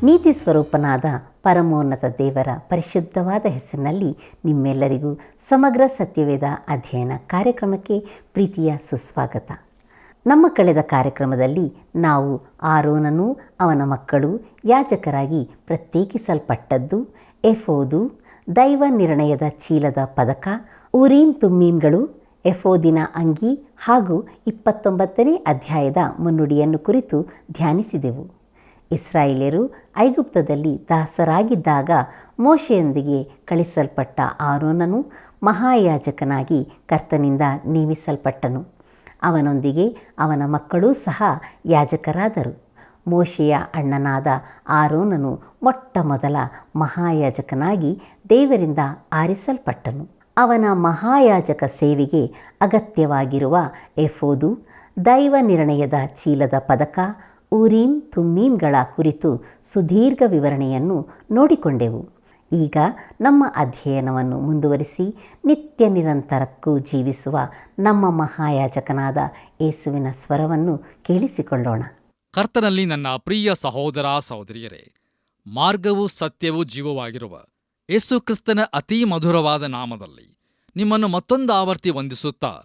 ನೀತಿ ಸ್ವರೂಪನಾದ ಪರಮೋನ್ನತ ದೇವರ ಪರಿಶುದ್ಧವಾದ ಹೆಸರಿನಲ್ಲಿ ನಿಮ್ಮೆಲ್ಲರಿಗೂ ಸಮಗ್ರ ಸತ್ಯವೇದ ಅಧ್ಯಯನ ಕಾರ್ಯಕ್ರಮಕ್ಕೆ ಪ್ರೀತಿಯ ಸುಸ್ವಾಗತ. ನಮ್ಮ ಕಳೆದ ಕಾರ್ಯಕ್ರಮದಲ್ಲಿ ನಾವು ಆರೋನನೂ ಅವನ ಮಕ್ಕಳು ಯಾಜಕರಾಗಿ ಪ್ರತ್ಯೇಕಿಸಲ್ಪಟ್ಟದ್ದು, ಎಫೋದು, ದೈವ ನಿರ್ಣಯದ ಚೀಲದ ಪದಕ, ಊರೀಮ್ ತುಮ್ಮೀಮ್ಗಳು, ಎಫೋದಿನ ಅಂಗಿ ಹಾಗೂ 29ನೇ ಅಧ್ಯಾಯದ ಮುನ್ನುಡಿಯನ್ನು ಕುರಿತು ಧ್ಯಾನಿಸಿದೆವು. ಇಸ್ರಾಯೇಲ್ಯರು ಐಗುಪ್ತದಲ್ಲಿ ದಾಸರಾಗಿದ್ದಾಗ ಮೋಶೆಯೊಂದಿಗೆ ಕಳಿಸಲ್ಪಟ್ಟ ಆರೋನನು ಮಹಾಯಾಜಕನಾಗಿ ಕರ್ತನಿಂದ ನೇಮಿಸಲ್ಪಟ್ಟನು. ಅವನೊಂದಿಗೆ ಅವನ ಮಕ್ಕಳೂ ಸಹ ಯಾಜಕರಾದರು. ಮೋಶೆಯ ಅಣ್ಣನಾದ ಆರೋನನು ಮೊಟ್ಟ ಮೊದಲ ಮಹಾಯಾಜಕನಾಗಿ ದೇವರಿಂದ ಆರಿಸಲ್ಪಟ್ಟನು. ಅವನ ಮಹಾಯಾಜಕ ಸೇವೆಗೆ ಅಗತ್ಯವಾಗಿರುವ ಎಫೋದು, ದೈವ ನಿರ್ಣಯದ ಚೀಲದ ಪದಕ, ಊರೀಮ್ ತುಮ್ಮೀಮ್ಗಳ ಕುರಿತು ಸುದೀರ್ಘ ವಿವರಣೆಯನ್ನು ನೋಡಿಕೊಂಡೆವು. ಈಗ ನಮ್ಮ ಅಧ್ಯಯನವನ್ನು ಮುಂದುವರಿಸಿ ನಿತ್ಯ ನಿರಂತರಕ್ಕೂ ಜೀವಿಸುವ ನಮ್ಮ ಮಹಾಯಾಜಕನಾದ ಯೇಸುವಿನ ಸ್ವರವನ್ನು ಕೇಳಿಸಿಕೊಳ್ಳೋಣ. ಕರ್ತನಲ್ಲಿ ನನ್ನ ಪ್ರಿಯ ಸಹೋದರ ಸಹೋದರಿಯರೇ, ಮಾರ್ಗವೂ ಸತ್ಯವೂ ಜೀವವಾಗಿರುವ ಯೇಸು ಕ್ರಿಸ್ತನ ಅತೀ ಮಧುರವಾದ ನಾಮದಲ್ಲಿ ನಿಮ್ಮನ್ನು ಮತ್ತೊಂದು ಆವರ್ತಿ ವಂದಿಸುತ್ತಾ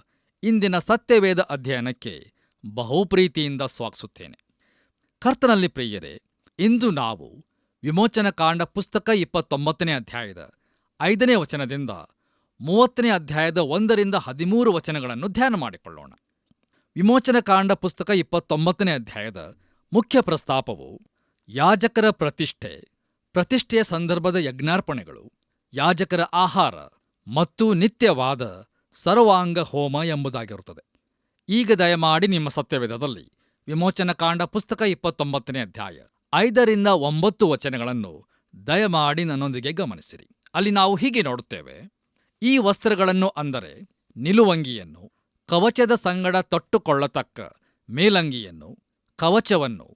ಇಂದಿನ ಸತ್ಯವೇದ ಅಧ್ಯಯನಕ್ಕೆ ಬಹುಪ್ರೀತಿಯಿಂದ ಸ್ವಾಗತಿಸುತ್ತೇನೆ. ಕರ್ತನಲ್ಲಿ ಪ್ರಿಯರೇ, ಇಂದು ನಾವು ವಿಮೋಚನಕಾಂಡ ಪುಸ್ತಕ 29ನೇ ಅಧ್ಯಾಯದ 5ನೇ ವಚನದಿಂದ 30ನೇ ಅಧ್ಯಾಯದ 1ರಿಂದ 13 ವಚನಗಳನ್ನು ಧ್ಯಾನ ಮಾಡಿಕೊಳ್ಳೋಣ. ವಿಮೋಚನಕಾಂಡ ಪುಸ್ತಕ 29ನೇ ಅಧ್ಯಾಯದ ಮುಖ್ಯ ಪ್ರಸ್ತಾಪವು ಯಾಜಕರ ಪ್ರತಿಷ್ಠೆಯ ಸಂದರ್ಭದ ಯಜ್ಞಾರ್ಪಣೆಗಳು, ಯಾಜಕರ ಆಹಾರ ಮತ್ತು ನಿತ್ಯವಾದ ಸರ್ವಾಂಗ ಹೋಮ ಎಂಬುದಾಗಿರುತ್ತದೆ. ಈಗ ದಯಮಾಡಿ ನಿಮ್ಮ ಸತ್ಯವೇದದಲ್ಲಿ ವಿಮೋಚನಕಾಂಡ ಪುಸ್ತಕ 29ನೇ ಅಧ್ಯಾಯ 5ರಿಂದ 9 ವಚನಗಳನ್ನು ದಯಮಾಡಿ ನನ್ನೊಂದಿಗೆ ಗಮನಿಸಿರಿ. ಅಲ್ಲಿ ನಾವು ಹೀಗೆ ನೋಡುತ್ತೇವೆ: ಈ ವಸ್ತ್ರಗಳನ್ನು, ಅಂದರೆ ನಿಲುವಂಗಿಯನ್ನು, ಕವಚದ ಸಂಗಡ ತೊಟ್ಟುಕೊಳ್ಳತಕ್ಕ ಮೇಲಂಗಿಯನ್ನು, ಕವಚವನ್ನು,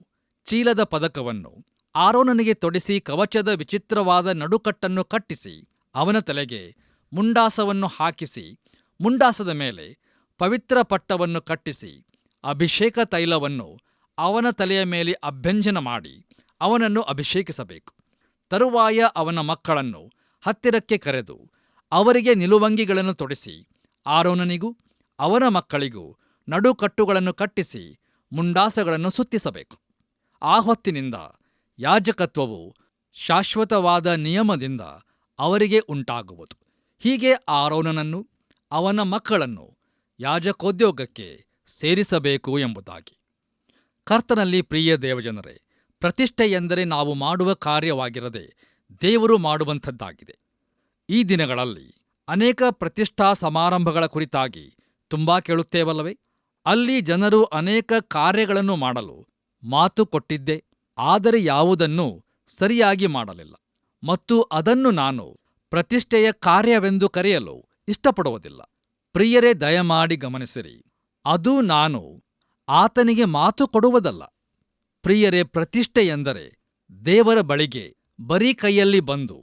ಚೀಲದ ಪದಕವನ್ನು ಆರೋನನಿಗೆ ತೊಡಿಸಿ ಕವಚದ ವಿಚಿತ್ರವಾದ ನಡುಕಟ್ಟನ್ನು ಕಟ್ಟಿಸಿ ಅವನ ತಲೆಗೆ ಮುಂಡಾಸವನ್ನು ಹಾಕಿಸಿ ಮುಂಡಾಸದ ಮೇಲೆ ಪವಿತ್ರ ಪಟ್ಟವನ್ನು ಕಟ್ಟಿಸಿ ಅಭಿಷೇಕ ತೈಲವನ್ನು ಅವನ ತಲೆಯ ಮೇಲೆ ಅಭ್ಯಂಜನ ಮಾಡಿ ಅವನನ್ನು ಅಭಿಷೇಕಿಸಬೇಕು. ತರುವಾಯ ಅವನ ಮಕ್ಕಳನ್ನು ಹತ್ತಿರಕ್ಕೆ ಕರೆದು ಅವರಿಗೆ ನಿಲುವಂಗಿಗಳನ್ನು ತೊಡಿಸಿ ಆರೋನನಿಗೂ ಅವನ ಮಕ್ಕಳಿಗೂ ನಡುಕಟ್ಟುಗಳನ್ನು ಕಟ್ಟಿಸಿ ಮುಂಡಾಸಗಳನ್ನು ಸುತ್ತಿಸಬೇಕು. ಆ ಹೊತ್ತಿನಿಂದ ಯಾಜಕತ್ವವು ಶಾಶ್ವತವಾದ ನಿಯಮದಿಂದ ಅವರಿಗೆ ಉಂಟಾಗುವುದು. ಹೀಗೆ ಆರೋನನನ್ನು ಅವನ ಮಕ್ಕಳನ್ನು ಯಾಜಕೋದ್ಯೋಗಕ್ಕೆ ಸೇರಿಸಬೇಕು ಎಂಬುದಾಗಿ. ಕರ್ತನಲ್ಲಿ ಪ್ರಿಯ ದೇವಜನರೇ, ಪ್ರತಿಷ್ಠೆ ಎಂದರೆ ನಾವು ಮಾಡುವ ಕಾರ್ಯವಾಗಿರದೆ ದೇವರು ಮಾಡುವಂಥದ್ದಾಗಿದೆ. ಈ ದಿನಗಳಲ್ಲಿ ಅನೇಕ ಪ್ರತಿಷ್ಠಾ ಸಮಾರಂಭಗಳ ಕುರಿತಾಗಿ ತುಂಬಾ ಕೇಳುತ್ತೇವಲ್ಲವೇ? ಅಲ್ಲಿ ಜನರು ಅನೇಕ ಕಾರ್ಯಗಳನ್ನು ಮಾಡಲು ಮಾತು ಕೊಟ್ಟಿದ್ದೆ, ಆದರೆ ಯಾವುದನ್ನೂ ಸರಿಯಾಗಿ ಮಾಡಲಿಲ್ಲ. ಮತ್ತು ಅದನ್ನು ನಾನು ಪ್ರತಿಷ್ಠೆಯ ಕಾರ್ಯವೆಂದು ಕರೆಯಲು ಇಷ್ಟಪಡುವುದಿಲ್ಲ. ಪ್ರಿಯರೇ, ದಯಮಾಡಿ ಗಮನಿಸಿರಿ, ಅದು ನಾನು ಆತನಿಗೆ ಮಾತು ಕೊಡುವುದಲ್ಲ. ಪ್ರಿಯರೇ, ಪ್ರತಿಷ್ಠೆ ಎಂದರೆ ದೇವರ ಬಳಿಗೆ ಬರೀ ಕೈಯಲ್ಲಿ ಬಂದು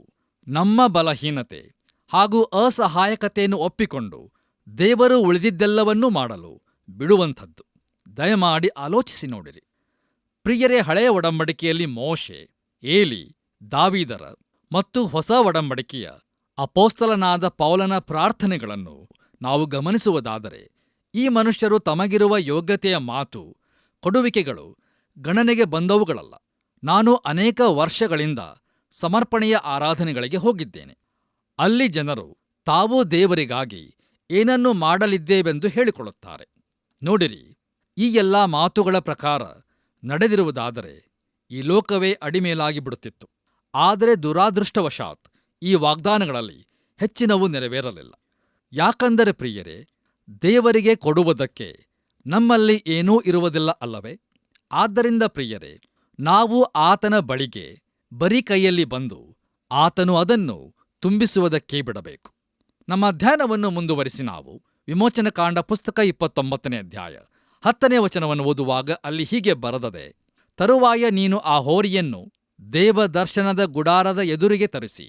ನಮ್ಮ ಬಲಹೀನತೆ ಹಾಗೂ ಅಸಹಾಯಕತೆಯನ್ನು ಒಪ್ಪಿಕೊಂಡು ದೇವರು ಉಳಿದಿದ್ದೆಲ್ಲವನ್ನೂ ಮಾಡಲು ಬಿಡುವಂಥದ್ದು. ದಯಮಾಡಿ ಆಲೋಚಿಸಿ ನೋಡಿರಿ. ಪ್ರಿಯರೇ, ಹಳೆಯ ಒಡಂಬಡಿಕೆಯಲ್ಲಿ ಮೋಶೆ, ಏಲಿ, ದಾವೀದರ ಮತ್ತು ಹೊಸ ಒಡಂಬಡಿಕೆಯ ಅಪೋಸ್ತಲನಾದ ಪೌಲನ ಪ್ರಾರ್ಥನೆಗಳನ್ನು ನಾವು ಗಮನಿಸುವುದಾದರೆ, ಈ ಮನುಷ್ಯರು ತಮಗಿರುವ ಯೋಗ್ಯತೆಯ ಮಾತು ಕೊಡುವಿಕೆಗಳು ಗಣನೆಗೆ ಬಂದವುಗಳಲ್ಲ. ನಾನು ಅನೇಕ ವರ್ಷಗಳಿಂದ ಸಮರ್ಪಣೆಯ ಆರಾಧನೆಗಳಿಗೆ ಹೋಗಿದ್ದೇನೆ. ಅಲ್ಲಿ ಜನರು ತಾವು ದೇವರಿಗಾಗಿ ಏನನ್ನು ಮಾಡಲಿದ್ದೇವೆಂದು ಹೇಳಿಕೊಳ್ಳುತ್ತಾರೆ. ನೋಡಿರಿ, ಈ ಎಲ್ಲ ಮಾತುಗಳ ಪ್ರಕಾರ ನಡೆದಿರುವುದಾದರೆ ಈ ಲೋಕವೇ ಅಡಿಮೇಲಾಗಿ ಬಿಡುತ್ತಿತ್ತು. ಆದರೆ ದುರಾದೃಷ್ಟವಶಾತ್ ಈ ವಾಗ್ದಾನಗಳಲ್ಲಿ ಹೆಚ್ಚಿನವು ನೆರವೇರಲಿಲ್ಲ. ಯಾಕಂದರೆ ಪ್ರಿಯರೇ, ದೇವರಿಗೆ ಕೊಡುವುದಕ್ಕೆ ನಮ್ಮಲ್ಲಿ ಏನೂ ಇರುವುದಿಲ್ಲ ಅಲ್ಲವೇ? ಆದ್ದರಿಂದ ಪ್ರಿಯರೇ, ನಾವು ಆತನ ಬಳಿಗೆ ಬರೀ ಕೈಯಲ್ಲಿ ಬಂದು ಆತನು ಅದನ್ನು ತುಂಬಿಸುವುದಕ್ಕೆ ಬಿಡಬೇಕು. ನಮ್ಮ ಅಧ್ಯಯನವನ್ನು ಮುಂದುವರಿಸಿ ನಾವು ವಿಮೋಚನಕಾಂಡ ಪುಸ್ತಕ 29ನೇ ಅಧ್ಯಾಯ 10ನೇ ವಚನವನ್ನು ಓದುವಾಗ ಅಲ್ಲಿ ಹೀಗೆ ಬರೆದದೆ: ತರುವಾಯ ನೀನು ಆ ಹೋರಿಯನ್ನು ದೇವದರ್ಶನದ ಗುಡಾರದ ಎದುರಿಗೆ ತರಿಸಿ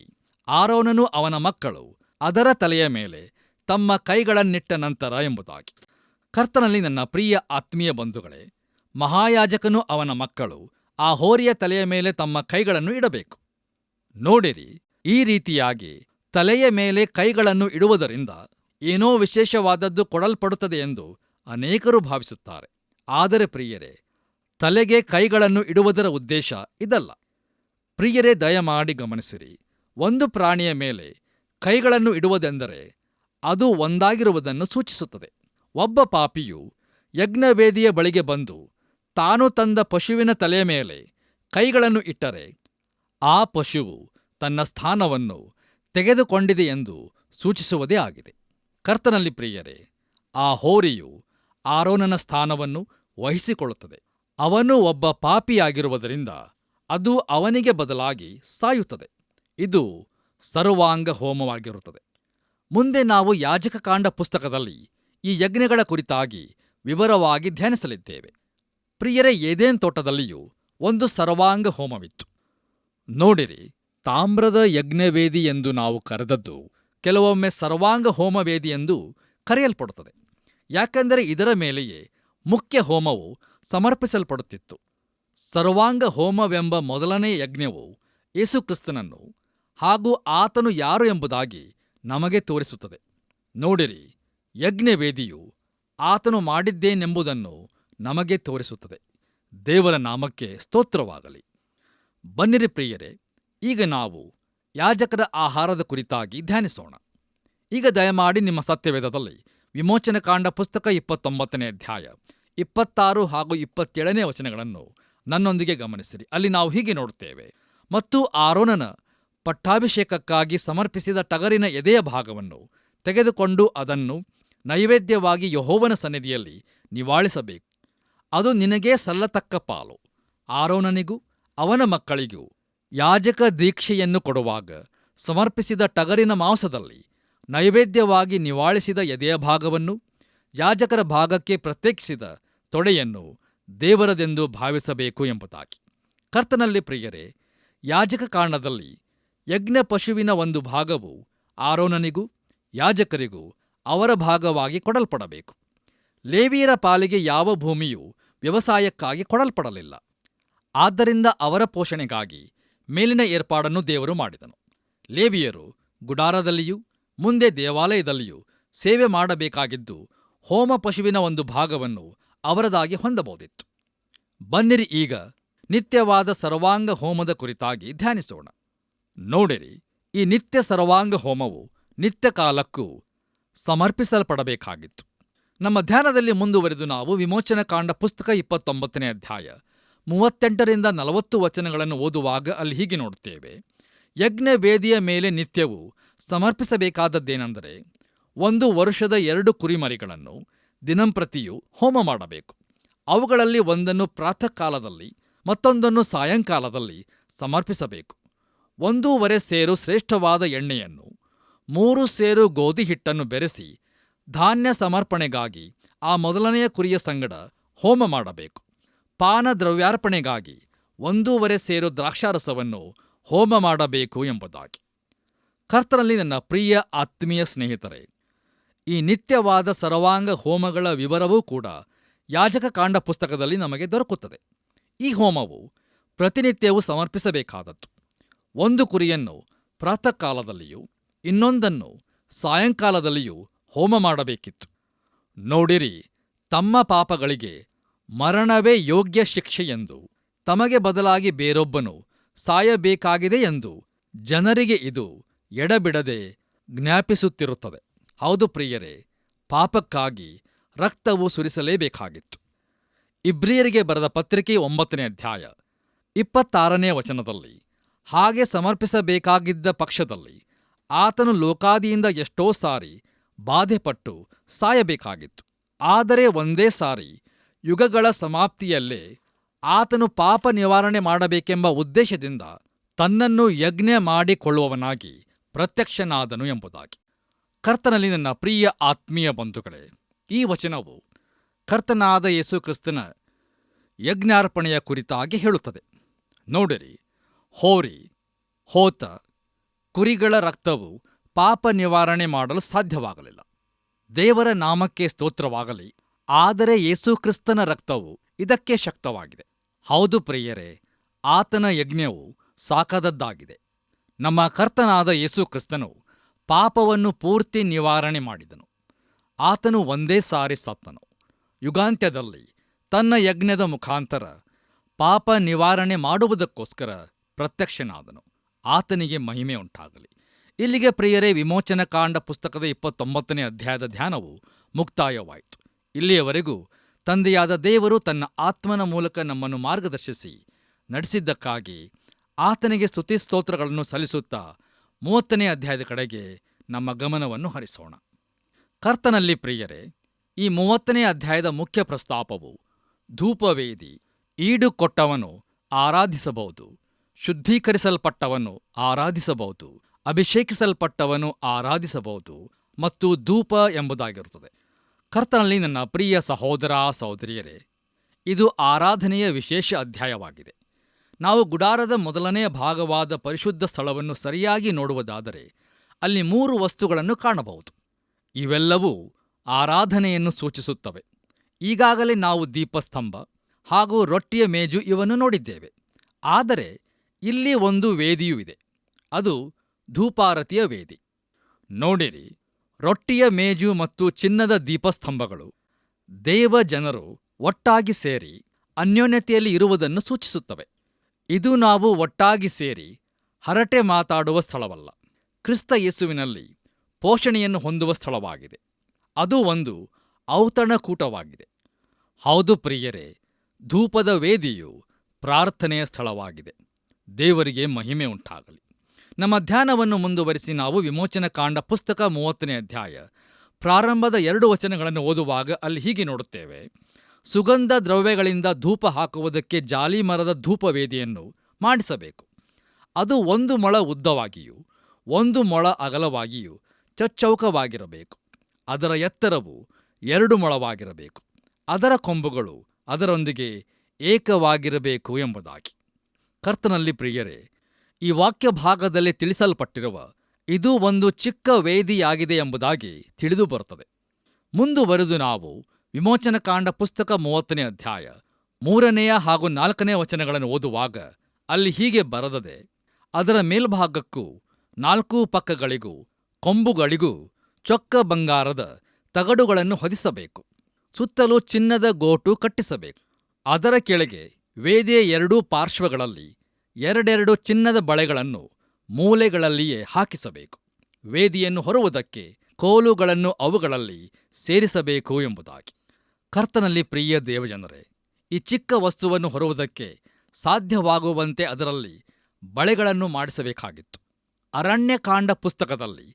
ಆರೋನನು ಅವನ ಮಕ್ಕಳು ಅದರ ತಲೆಯ ಮೇಲೆ ತಮ್ಮ ಕೈಗಳನ್ನಿಟ್ಟ ನಂತರ ಎಂಬುದಾಗಿ. ಕರ್ತನಲ್ಲಿ ನನ್ನ ಪ್ರಿಯ ಆತ್ಮೀಯ ಬಂಧುಗಳೇ, ಮಹಾಯಾಜಕನು ಅವನ ಮಕ್ಕಳು ಆ ಹೋರಿಯ ತಲೆಯ ಮೇಲೆ ತಮ್ಮ ಕೈಗಳನ್ನು ಇಡಬೇಕು. ನೋಡಿರಿ, ಈ ರೀತಿಯಾಗಿ ತಲೆಯ ಮೇಲೆ ಕೈಗಳನ್ನು ಇಡುವುದರಿಂದ ಏನೋ ವಿಶೇಷವಾದದ್ದು ಕೊಡಲ್ಪಡುತ್ತದೆ ಎಂದು ಅನೇಕರು ಭಾವಿಸುತ್ತಾರೆ. ಆದರೆ ಪ್ರಿಯರೇ, ತಲೆಗೆ ಕೈಗಳನ್ನು ಇಡುವುದರ ಉದ್ದೇಶ ಇದಲ್ಲ. ಪ್ರಿಯರೇ, ದಯಮಾಡಿ ಗಮನಿಸಿರಿ. ಒಂದು ಪ್ರಾಣಿಯ ಮೇಲೆ ಕೈಗಳನ್ನು ಇಡುವುದೆಂದರೆ ಅದು ಒಂದಾಗಿರುವುದನ್ನು ಸೂಚಿಸುತ್ತದೆ. ಒಬ್ಬ ಪಾಪಿಯು ಯಜ್ಞವೇದಿಯ ಬಳಿಗೆ ಬಂದು ತಾನು ತಂದ ಪಶುವಿನ ತಲೆಯ ಮೇಲೆ ಕೈಗಳನ್ನು ಇಟ್ಟರೆ ಆ ಪಶುವು ತನ್ನ ಸ್ಥಾನವನ್ನು ತೆಗೆದುಕೊಂಡಿದೆ ಎಂದು ಸೂಚಿಸುವುದೇ ಆಗಿದೆ. ಕರ್ತನಲ್ಲಿ ಪ್ರಿಯರೇ, ಆ ಹೋರಿಯು ಆರೋನನ ಸ್ಥಾನವನ್ನು ವಹಿಸಿಕೊಳ್ಳುತ್ತದೆ. ಅವನು ಒಬ್ಬ ಪಾಪಿಯಾಗಿರುವುದರಿಂದ ಅದು ಅವನಿಗೆ ಬದಲಾಗಿ ಸಾಯುತ್ತದೆ. ಇದು ಸರ್ವಾಂಗ ಹೋಮವಾಗಿರುತ್ತದೆ. ಮುಂದೆ ನಾವು ಯಾಜಕಕಾಂಡ ಪುಸ್ತಕದಲ್ಲಿ ಈ ಯಜ್ಞಗಳ ಕುರಿತಾಗಿ ವಿವರವಾಗಿ ಧ್ಯಾನಿಸಲಿದ್ದೇವೆ. ಪ್ರಿಯರೇ, ಏದೇನ್ ತೋಟದಲ್ಲಿಯೂ ಒಂದು ಸರ್ವಾಂಗ ಹೋಮವಿತ್ತು. ನೋಡಿರಿ, ತಾಮ್ರದ ಯಜ್ಞವೇದಿ ಎಂದು ನಾವು ಕರೆದದ್ದು ಕೆಲವೊಮ್ಮೆ ಸರ್ವಾಂಗ ಹೋಮವೇದಿ ಎಂದು ಕರೆಯಲ್ಪಡುತ್ತದೆ. ಯಾಕೆಂದರೆ ಇದರ ಮೇಲೆಯೇ ಮುಖ್ಯ ಹೋಮವು ಸಮರ್ಪಿಸಲ್ಪಡುತ್ತಿತ್ತು. ಸರ್ವಾಂಗ ಹೋಮವೆಂಬ ಮೊದಲನೇ ಯಜ್ಞವು ಯೇಸುಕ್ರಿಸ್ತನನ್ನು ಹಾಗೂ ಆತನು ಯಾರು ಎಂಬುದಾಗಿ ನಮಗೆ ತೋರಿಸುತ್ತದೆ. ನೋಡಿರಿ, ಯಜ್ಞವೇದಿಯು ಆತನು ಮಾಡಿದ್ದೇನೆಂಬುದನ್ನು ನಮಗೆ ತೋರಿಸುತ್ತದೆ. ದೇವರ ನಾಮಕ್ಕೆ ಸ್ತೋತ್ರವಾಗಲಿ. ಬನ್ನಿರಿ ಪ್ರಿಯರೇ, ಈಗ ನಾವು ಯಾಜಕರ ಆಹಾರದ ಕುರಿತಾಗಿ ಧ್ಯಾನಿಸೋಣ. ಈಗ ದಯಮಾಡಿ ನಿಮ್ಮ ಸತ್ಯವೇದದಲ್ಲಿ ವಿಮೋಚನಕಾಂಡ ಪುಸ್ತಕ 29ನೇ ಅಧ್ಯಾಯ 26 ಹಾಗೂ 27ನೇ ವಚನಗಳನ್ನು ನನ್ನೊಂದಿಗೆ ಗಮನಿಸಿರಿ. ಅಲ್ಲಿ ನಾವು ಹೀಗೆ ನೋಡುತ್ತೇವೆ: ಮತ್ತು ಆರೋನನ ಪಟ್ಟಾಭಿಷೇಕಕ್ಕಾಗಿ ಸಮರ್ಪಿಸಿದ ಟಗರಿನ ಎದೆಯ ಭಾಗವನ್ನು ತೆಗೆದುಕೊಂಡು ಅದನ್ನು ನೈವೇದ್ಯವಾಗಿ ಯೆಹೋವನ ಸನ್ನಿಧಿಯಲ್ಲಿ ನಿವಾಳಿಸಬೇಕು. ಅದು ನಿನಗೇ ಸಲ್ಲತಕ್ಕ ಪಾಲು. ಆರೋನನಿಗೂ ಅವನ ಮಕ್ಕಳಿಗೂ ಯಾಜಕ ದೀಕ್ಷೆಯನ್ನು ಕೊಡುವಾಗ ಸಮರ್ಪಿಸಿದ ಟಗರಿನ ಮಾಂಸದಲ್ಲಿ ನೈವೇದ್ಯವಾಗಿ ನಿವಾಳಿಸಿದ ಎದೆಯ ಭಾಗವನ್ನು, ಯಾಜಕರ ಭಾಗಕ್ಕೆ ಪ್ರತ್ಯೇಕಿಸಿದ ತೊಡೆಯನ್ನು ದೇವರದೆಂದು ಭಾವಿಸಬೇಕು ಎಂಬುದಾಗಿ. ಕರ್ತನಲ್ಲಿ ಪ್ರಿಯರೇ, ಯಾಜಕ ಕಾಂಡದಲ್ಲಿ ಯಜ್ಞ ಪಶುವಿನ ಒಂದು ಭಾಗವು ಆರೋನನಿಗೂ ಯಾಜಕರಿಗೂ ಅವರ ಭಾಗವಾಗಿ ಕೊಡಲ್ಪಡಬೇಕು. ಲೇವಿಯರ ಪಾಲಿಗೆ ಯಾವ ಭೂಮಿಯೂ ವ್ಯವಸಾಯಕ್ಕಾಗಿ ಕೊಡಲ್ಪಡಲಿಲ್ಲ. ಆದ್ದರಿಂದ ಅವರ ಪೋಷಣೆಗಾಗಿ ಮೇಲಿನ ಏರ್ಪಾಡನ್ನು ದೇವರು ಮಾಡಿದನು. ಲೇವಿಯರು ಗುಡಾರದಲ್ಲಿಯೂ ಮುಂದೆ ದೇವಾಲಯದಲ್ಲಿಯೂ ಸೇವೆ ಮಾಡಬೇಕಾಗಿದ್ದು ಹೋಮ ಪಶುವಿನ ಒಂದು ಭಾಗವನ್ನು ಅವರದಾಗಿ ಹೊಂದಬಹುದಿತ್ತು. ಬನ್ನಿರಿ, ಈಗ ನಿತ್ಯವಾದ ಸರ್ವಾಂಗ ಹೋಮದ ಕುರಿತಾಗಿ ಧ್ಯಾನಿಸೋಣ. ನೋಡಿರಿ, ಈ ನಿತ್ಯ ಸರ್ವಾಂಗ ಹೋಮವು ನಿತ್ಯ ಕಾಲಕ್ಕೂ ಸಮರ್ಪಿಸಲ್ಪಡಬೇಕಾಗಿತ್ತು. ನಮ್ಮ ಧ್ಯಾನದಲ್ಲಿ ಮುಂದುವರೆದು ನಾವು ವಿಮೋಚನಕಾಂಡ ಪುಸ್ತಕ 29ನೇ ಅಧ್ಯಾಯ 38ರಿಂದ 40 ವಚನಗಳನ್ನು ಓದುವಾಗ ಅಲ್ಲಿ ಹೀಗೆ ನೋಡುತ್ತೇವೆ: ಯಜ್ಞ ವೇದಿಯ ಮೇಲೆ ನಿತ್ಯವೂ ಸಮರ್ಪಿಸಬೇಕಾದದ್ದೇನೆಂದರೆ 1 ವರುಷದ 2 ಕುರಿಮರಿಗಳನ್ನು ದಿನಂಪ್ರತಿಯೂ ಹೋಮ ಮಾಡಬೇಕು. ಅವುಗಳಲ್ಲಿ ಒಂದನ್ನು ಪ್ರಾತಃ ಕಾಲದಲ್ಲಿ ಮತ್ತೊಂದನ್ನು ಸಾಯಂಕಾಲದಲ್ಲಿ ಸಮರ್ಪಿಸಬೇಕು. 1.5 ಸೇರು ಶ್ರೇಷ್ಠವಾದ ಎಣ್ಣೆಯನ್ನು 3 ಸೇರು ಗೋಧಿ ಹಿಟ್ಟನ್ನು ಬೆರೆಸಿ ಧಾನ್ಯ ಸಮರ್ಪಣೆಗಾಗಿ ಆ ಮೊದಲನೆಯ ಕುರಿಯ ಸಂಗಡ ಹೋಮ ಮಾಡಬೇಕು. ಪಾನ ದ್ರವ್ಯಾರ್ಪಣೆಗಾಗಿ 1.5 ಸೇರು ದ್ರಾಕ್ಷಾರಸವನ್ನು ಹೋಮ ಮಾಡಬೇಕು ಎಂಬುದಾಗಿ. ಕರ್ತನಲ್ಲಿ ನನ್ನ ಪ್ರಿಯ ಆತ್ಮೀಯ ಸ್ನೇಹಿತರೆ, ಈ ನಿತ್ಯವಾದ ಸರ್ವಾಂಗ ಹೋಮಗಳ ವಿವರವೂ ಕೂಡ ಯಾಜಕ ಕಾಂಡ ಪುಸ್ತಕದಲ್ಲಿ ನಮಗೆ ದೊರಕುತ್ತದೆ. ಈ ಹೋಮವು ಪ್ರತಿನಿತ್ಯವೂ ಸಮರ್ಪಿಸಬೇಕಾದದ್ದು. 1 ಕುರಿಯನ್ನು ಪ್ರಾತಃ ಕಾಲದಲ್ಲಿಯೂ ಇನ್ನೊಂದನ್ನು ಸಾಯಂಕಾಲದಲ್ಲಿಯೂ ಹೋಮ ಮಾಡಬೇಕಿತ್ತು. ನೋಡಿರಿ, ತಮ್ಮ ಪಾಪಗಳಿಗೆ ಮರಣವೇ ಯೋಗ್ಯ ಶಿಕ್ಷೆ ಎಂದು, ತಮಗೆ ಬದಲಾಗಿ ಬೇರೊಬ್ಬನು ಸಾಯಬೇಕಾಗಿದೆ ಎಂದು ಜನರಿಗೆ ಇದು ಎಡಬಿಡದೆ ಜ್ಞಾಪಿಸುತ್ತಿರುತ್ತದೆ. ಹೌದು ಪ್ರಿಯರೇ, ಪಾಪಕ್ಕಾಗಿ ರಕ್ತವು ಸುರಿಸಲೇಬೇಕಾಗಿತ್ತು. ಇಬ್ರಿಯರಿಗೆ ಬರೆದ ಪತ್ರಿಕೆ 9ನೇ ಅಧ್ಯಾಯ 26ನೇ ವಚನದಲ್ಲಿ, ಹಾಗೆ ಸಮರ್ಪಿಸಬೇಕಾಗಿದ್ದ ಪಕ್ಷದಲ್ಲಿ ಆತನು ಲೋಕಾದಿಯಿಂದ ಎಷ್ಟೋ ಸಾರಿ ಬಾಧೆಪಟ್ಟು ಸಾಯಬೇಕಾಗಿತ್ತು. ಆದರೆ ಒಂದೇ ಸಾರಿ ಯುಗಗಳ ಸಮಾಪ್ತಿಯಲ್ಲೇ ಆತನು ಪಾಪ ನಿವಾರಣೆ ಮಾಡಬೇಕೆಂಬ ಉದ್ದೇಶದಿಂದ ತನ್ನನ್ನು ಯಜ್ಞ ಮಾಡಿಕೊಳ್ಳುವವನಾಗಿ ಪ್ರತ್ಯಕ್ಷನಾದನು ಎಂಬುದಾಗಿ. ಕರ್ತನಲ್ಲಿ ನನ್ನ ಪ್ರಿಯ ಆತ್ಮೀಯ ಬಂಧುಗಳೇ, ಈ ವಚನವು ಕರ್ತನಾದ ಯೇಸು ಕ್ರಿಸ್ತನ ಯಜ್ಞಾರ್ಪಣೆಯ ಕುರಿತಾಗಿ ಹೇಳುತ್ತದೆ. ನೋಡಿರಿ, ಹೋರಿ, ಹೋತ, ಕುರಿಗಳ ರಕ್ತವು ಪಾಪ ನಿವಾರಣೆ ಮಾಡಲು ಸಾಧ್ಯವಾಗಲಿಲ್ಲ. ದೇವರ ನಾಮಕ್ಕೆ ಸ್ತೋತ್ರವಾಗಲಿ. ಆದರೆ ಯೇಸು ಕ್ರಿಸ್ತನ ರಕ್ತವು ಇದಕ್ಕೆ ಶಕ್ತವಾಗಿದೆ. ಹೌದು ಪ್ರಿಯರೇ, ಆತನ ಯಜ್ಞವು ಸಾಕಾದದ್ದಾಗಿದೆ. ನಮ್ಮ ಕರ್ತನಾದ ಯೇಸು ಕ್ರಿಸ್ತನು ಪಾಪವನ್ನು ಪೂರ್ತಿ ನಿವಾರಣೆ ಮಾಡಿದನು. ಆತನು ಒಂದೇ ಸಾರಿ ಸತ್ತನು. ಯುಗಾಂತ್ಯದಲ್ಲಿ ತನ್ನ ಯಜ್ಞದ ಮುಖಾಂತರ ಪಾಪ ನಿವಾರಣೆ ಮಾಡುವುದಕ್ಕೋಸ್ಕರ ಪ್ರತ್ಯಕ್ಷನಾದನು. ಆತನಿಗೆ ಮಹಿಮೆ ಉಂಟಾಗಲಿ. ಇಲ್ಲಿಗೆ ಪ್ರಿಯರೇ, ವಿಮೋಚನಕಾಂಡ ಪುಸ್ತಕದ 29ನೇ ಅಧ್ಯಾಯದ ಧ್ಯಾನವು ಮುಕ್ತಾಯವಾಯಿತು. ಇಲ್ಲಿಯವರೆಗೂ ತಂದೆಯಾದ ದೇವರು ತನ್ನ ಆತ್ಮನ ಮೂಲಕ ನಮ್ಮನ್ನು ಮಾರ್ಗದರ್ಶಿಸಿ ನಡೆಸಿದ್ದಕ್ಕಾಗಿ ಆತನಿಗೆ ಸ್ತುತಿ ಸ್ತೋತ್ರಗಳನ್ನು ಸಲ್ಲಿಸುತ್ತಾ 30ನೇ ಅಧ್ಯಾಯದ ಕಡೆಗೆ ನಮ್ಮ ಗಮನವನ್ನು ಹರಿಸೋಣ. ಕರ್ತನಲ್ಲಿ ಪ್ರಿಯರೇ, ಈ 30ನೇ ಅಧ್ಯಾಯದ ಮುಖ್ಯ ಪ್ರಸ್ತಾಪವು ಧೂಪವೇದಿ. ಈಡು ಕೊಟ್ಟವನು ಆರಾಧಿಸಬಹುದು, ಶುದ್ಧೀಕರಿಸಲ್ಪಟ್ಟವನು ಆರಾಧಿಸಬಹುದು, ಅಭಿಷೇಕಿಸಲ್ಪಟ್ಟವನು ಆರಾಧಿಸಬಹುದು ಮತ್ತು ಧೂಪ ಎಂಬುದಾಗಿರುತ್ತದೆ. ಕರ್ತನಲ್ಲಿ ನನ್ನ ಪ್ರಿಯ ಸಹೋದರ ಸಹೋದರಿಯರೇ, ಇದು ಆರಾಧನೆಯ ವಿಶೇಷ ಅಧ್ಯಾಯವಾಗಿದೆ. ನಾವು ಗುಡಾರದ ಮೊದಲನೆಯ ಭಾಗವಾದ ಪರಿಶುದ್ಧ ಸ್ಥಳವನ್ನು ಸರಿಯಾಗಿ ನೋಡುವುದಾದರೆ ಅಲ್ಲಿ 3 ವಸ್ತುಗಳನ್ನು ಕಾಣಬಹುದು. ಇವೆಲ್ಲವೂ ಆರಾಧನೆಯನ್ನು ಸೂಚಿಸುತ್ತವೆ. ಈಗಾಗಲೇ ನಾವು ದೀಪಸ್ತಂಭ ಹಾಗೂ ರೊಟ್ಟಿಯ ಮೇಜು ಇವನ್ನು ನೋಡಿದ್ದೇವೆ. ಆದರೆ ಇಲ್ಲಿ ಒಂದು ವೇದಿಯೂ ಇದೆ. ಅದು ಧೂಪಾರತಿಯ ವೇದಿ. ನೋಡಿರಿ, ರೊಟ್ಟಿಯ ಮೇಜು ಮತ್ತು ಚಿನ್ನದ ದೀಪಸ್ತಂಭಗಳು ದೇವ ಜನರು ಒಟ್ಟಾಗಿ ಸೇರಿ ಅನ್ಯೋನ್ಯತೆಯಲ್ಲಿ ಇರುವುದನ್ನು ಸೂಚಿಸುತ್ತವೆ. ಇದು ನಾವು ಒಟ್ಟಾಗಿ ಸೇರಿ ಹರಟೆ ಮಾತಾಡುವ ಸ್ಥಳವಲ್ಲ, ಕ್ರಿಸ್ತ ಯೇಸುವಿನಲ್ಲಿ ಪೋಷಣೆಯನ್ನು ಹೊಂದುವ ಸ್ಥಳವಾಗಿದೆ. ಅದು ಒಂದು ಔತಣಕೂಟವಾಗಿದೆ. ಹೌದು ಪ್ರಿಯರೇ, ಧೂಪದ ವೇದಿಯು ಪ್ರಾರ್ಥನೆಯ ಸ್ಥಳವಾಗಿದೆ. ದೇವರಿಗೆ ಮಹಿಮೆ ಉಂಟಾಗಲಿ. ನಮ್ಮ ಧ್ಯಾನವನ್ನು ಮುಂದುವರಿಸಿ ನಾವು ವಿಮೋಚನಕಾಂಡ ಪುಸ್ತಕ 30ನೇ ಅಧ್ಯಾಯ ಪ್ರಾರಂಭದ 2 ವಚನಗಳನ್ನು ಓದುವಾಗ ಅಲ್ಲಿ ಹೀಗೆ ನೋಡುತ್ತೇವೆ. ಸುಗಂಧ ದ್ರವ್ಯಗಳಿಂದ ಧೂಪ ಹಾಕುವುದಕ್ಕೆ ಜಾಲಿ ಮರದ ಧೂಪವೇದಿಯನ್ನು ಮಾಡಿಸಬೇಕು. ಅದು 1 ಮೊಳ ಉದ್ದವಾಗಿಯೂ 1 ಮೊಳ ಅಗಲವಾಗಿಯೂ ಚಚ್ಚೌಕವಾಗಿರಬೇಕು. ಅದರ ಎತ್ತರವು 2 ಮೊಳವಾಗಿರಬೇಕು. ಅದರ ಕೊಂಬುಗಳು ಅದರೊಂದಿಗೆ ಏಕವಾಗಿರಬೇಕು ಎಂಬುದಾಗಿ. ಕರ್ತನಲ್ಲಿ ಪ್ರಿಯರೇ, ಈ ವಾಕ್ಯ ಭಾಗದಲ್ಲಿ ತಿಳಿಸಲ್ಪಟ್ಟಿರುವ ಇದು ಒಂದು ಚಿಕ್ಕ ವೇದಿಯಾಗಿದೆ ಎಂಬುದಾಗಿ ತಿಳಿದು ಬರುತ್ತದೆ. ಮುಂದುವರೆದು ನಾವು ವಿಮೋಚನಕಾಂಡ ಪುಸ್ತಕ 30ನೇ ಅಧ್ಯಾಯ 3ನೇ ಹಾಗೂ 4ನೇ ವಚನಗಳನ್ನು ಓದುವಾಗ ಅಲ್ಲಿ ಹೀಗೆ ಬರೆದದೆ. ಅದರ ಮೇಲ್ಭಾಗಕ್ಕೂ 4 ಪಕ್ಕಗಳಿಗೂ ಕೊಂಬುಗಳಿಗೂ ಚೊಕ್ಕ ಬಂಗಾರದ ತಗಡುಗಳನ್ನು ಹೊದಿಸಬೇಕು. ಸುತ್ತಲೂ ಚಿನ್ನದ ಗೋಟು ಕಟ್ಟಿಸಬೇಕು. ಅದರ ಕೆಳಗೆ ವೇದಿಯ 2 ಪಾರ್ಶ್ವಗಳಲ್ಲಿ 2 ಚಿನ್ನದ ಬಳೆಗಳನ್ನು ಮೂಲೆಗಳಲ್ಲಿಯೇ ಹಾಕಿಸಬೇಕು. ವೇದಿಯನ್ನು ಹೊರುವುದಕ್ಕೆ ಕೋಲುಗಳನ್ನು ಅವುಗಳಲ್ಲಿ ಸೇರಿಸಬೇಕು ಎಂಬುದಾಗಿ. ಕರ್ತನಲ್ಲಿ ಪ್ರಿಯ ದೇವಜನರೇ, ಈ ಚಿಕ್ಕ ವಸ್ತುವನ್ನು ಹೊರುವುದಕ್ಕೆ ಸಾಧ್ಯವಾಗುವಂತೆ ಅದರಲ್ಲಿ ಬಳೆಗಳನ್ನು ಮಾಡಿಸಬೇಕಾಗಿತ್ತು. ಅರಣ್ಯಕಾಂಡ ಪುಸ್ತಕದಲ್ಲಿ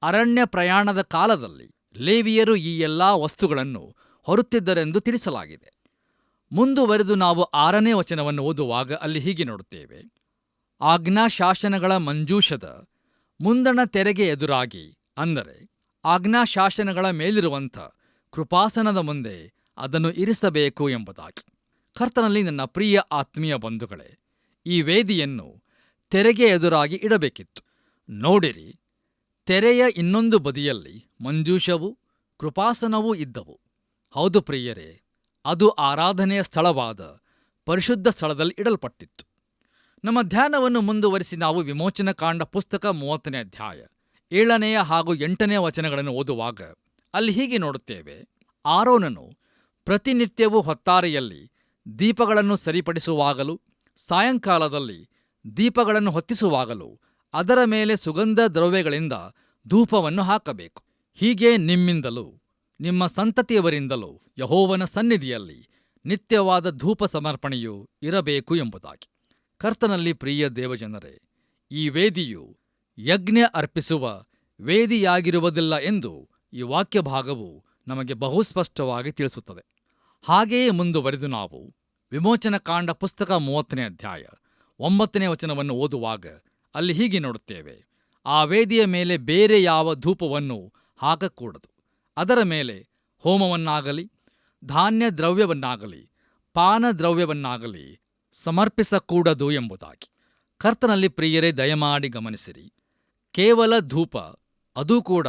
ಅರಣ್ಯ ಪ್ರಯಾಣದ ಕಾಲದಲ್ಲಿ ಲೇವಿಯರು ಈ ಎಲ್ಲ ವಸ್ತುಗಳನ್ನು ಹೊರುತ್ತಿದ್ದರೆಂದು ತಿಳಿಸಲಾಗಿದೆ. ಮುಂದುವರೆದು ನಾವು 6ನೇ ವಚನವನ್ನು ಓದುವಾಗ ಅಲ್ಲಿ ಹೀಗೆ ನೋಡುತ್ತೇವೆ. ಆಜ್ಞಾಶಾಸನಗಳ ಮಂಜೂಷದ ಮುಂದಣ ತೆರೆಗೆ ಎದುರಾಗಿ, ಅಂದರೆ ಆಜ್ಞಾಶಾಸನಗಳ ಮೇಲಿರುವಂಥ ಕೃಪಾಸನದ ಮುಂದೆ ಅದನ್ನು ಇರಿಸಬೇಕು ಎಂಬುದಾಗಿ. ಕರ್ತನಲ್ಲಿ ನನ್ನ ಪ್ರಿಯ ಆತ್ಮೀಯ ಬಂಧುಗಳೇ, ಈ ವೇದಿಯನ್ನು ತೆರೆಗೆ ಎದುರಾಗಿ ಇಡಬೇಕಿತ್ತು. ನೋಡಿರಿ, ತೆರೆಯ ಇನ್ನೊಂದು ಬದಿಯಲ್ಲಿ ಮಂಜೂಷವೂ ಕೃಪಾಸನವೂ ಇದ್ದವು. ಹೌದು ಪ್ರಿಯರೇ, ಅದು ಆರಾಧನೆಯ ಸ್ಥಳವಾದ ಪರಿಶುದ್ಧ ಸ್ಥಳದಲ್ಲಿ ಇಡಲ್ಪಟ್ಟಿತ್ತು. ನಮ್ಮ ಧ್ಯಾನವನ್ನು ಮುಂದುವರಿಸಿ ನಾವು ವಿಮೋಚನಕಾಂಡ ಪುಸ್ತಕ 30ನೇ ಅಧ್ಯಾಯ 7ನೇ ಹಾಗೂ 8ನೇ ವಚನಗಳನ್ನು ಓದುವಾಗ ಅಲ್ಲಿ ಹೀಗೆ ನೋಡುತ್ತೇವೆ. ಆರೋನನು ಪ್ರತಿನಿತ್ಯವೂ ಹೊತ್ತಾರೆಯಲ್ಲಿ ದೀಪಗಳನ್ನು ಸರಿಪಡಿಸುವಾಗಲೂ ಸಾಯಂಕಾಲದಲ್ಲಿ ದೀಪಗಳನ್ನು ಹೊತ್ತಿಸುವಾಗಲೂ ಅದರ ಮೇಲೆ ಸುಗಂಧ ದ್ರವ್ಯಗಳಿಂದ ಧೂಪವನ್ನು ಹಾಕಬೇಕು. ಹೀಗೆ ನಿಮ್ಮಿಂದಲೂ ನಿಮ್ಮ ಸಂತತಿಯವರಿಂದಲೂ ಯೆಹೋವನ ಸನ್ನಿಧಿಯಲ್ಲಿ ನಿತ್ಯವಾದ ಧೂಪ ಸಮರ್ಪಣೆಯು ಇರಬೇಕು ಎಂಬುದಾಗಿ. ಕರ್ತನಲ್ಲಿ ಪ್ರಿಯ ದೇವಜನರೇ, ಈ ವೇದಿಯು ಯಜ್ಞ ಅರ್ಪಿಸುವ ವೇದಿಯಾಗಿರುವುದಿಲ್ಲ ಎಂದು ಈ ವಾಕ್ಯ ಭಾಗವು ನಮಗೆ ಬಹುಸ್ಪಷ್ಟವಾಗಿ ತಿಳಿಸುತ್ತದೆ. ಹಾಗೆಯೇ ಮುಂದುವರೆದು ನಾವು ವಿಮೋಚನಕಾಂಡ ಪುಸ್ತಕ 30ನೇ ಅಧ್ಯಾಯ 9ನೇ ವಚನವನ್ನು ಓದುವಾಗ ಅಲ್ಲಿ ಹೀಗೆ ನೋಡುತ್ತೇವೆ. ಆ ವೇದಿಯ ಮೇಲೆ ಬೇರೆ ಯಾವ ಧೂಪವನ್ನು ಹಾಕಕೂಡದು. ಅದರ ಮೇಲೆ ಹೋಮವನ್ನಾಗಲಿ ಧಾನ್ಯ ದ್ರವ್ಯವನ್ನಾಗಲಿ ಪಾನ ದ್ರವ್ಯವನ್ನಾಗಲಿ ಸಮರ್ಪಿಸಕೂಡದು ಎಂಬುದಾಗಿ. ಕರ್ತನಲ್ಲಿ ಪ್ರಿಯರೇ, ದಯಮಾಡಿ ಗಮನಿಸಿರಿ. ಕೇವಲ ಧೂಪ, ಅದೂ ಕೂಡ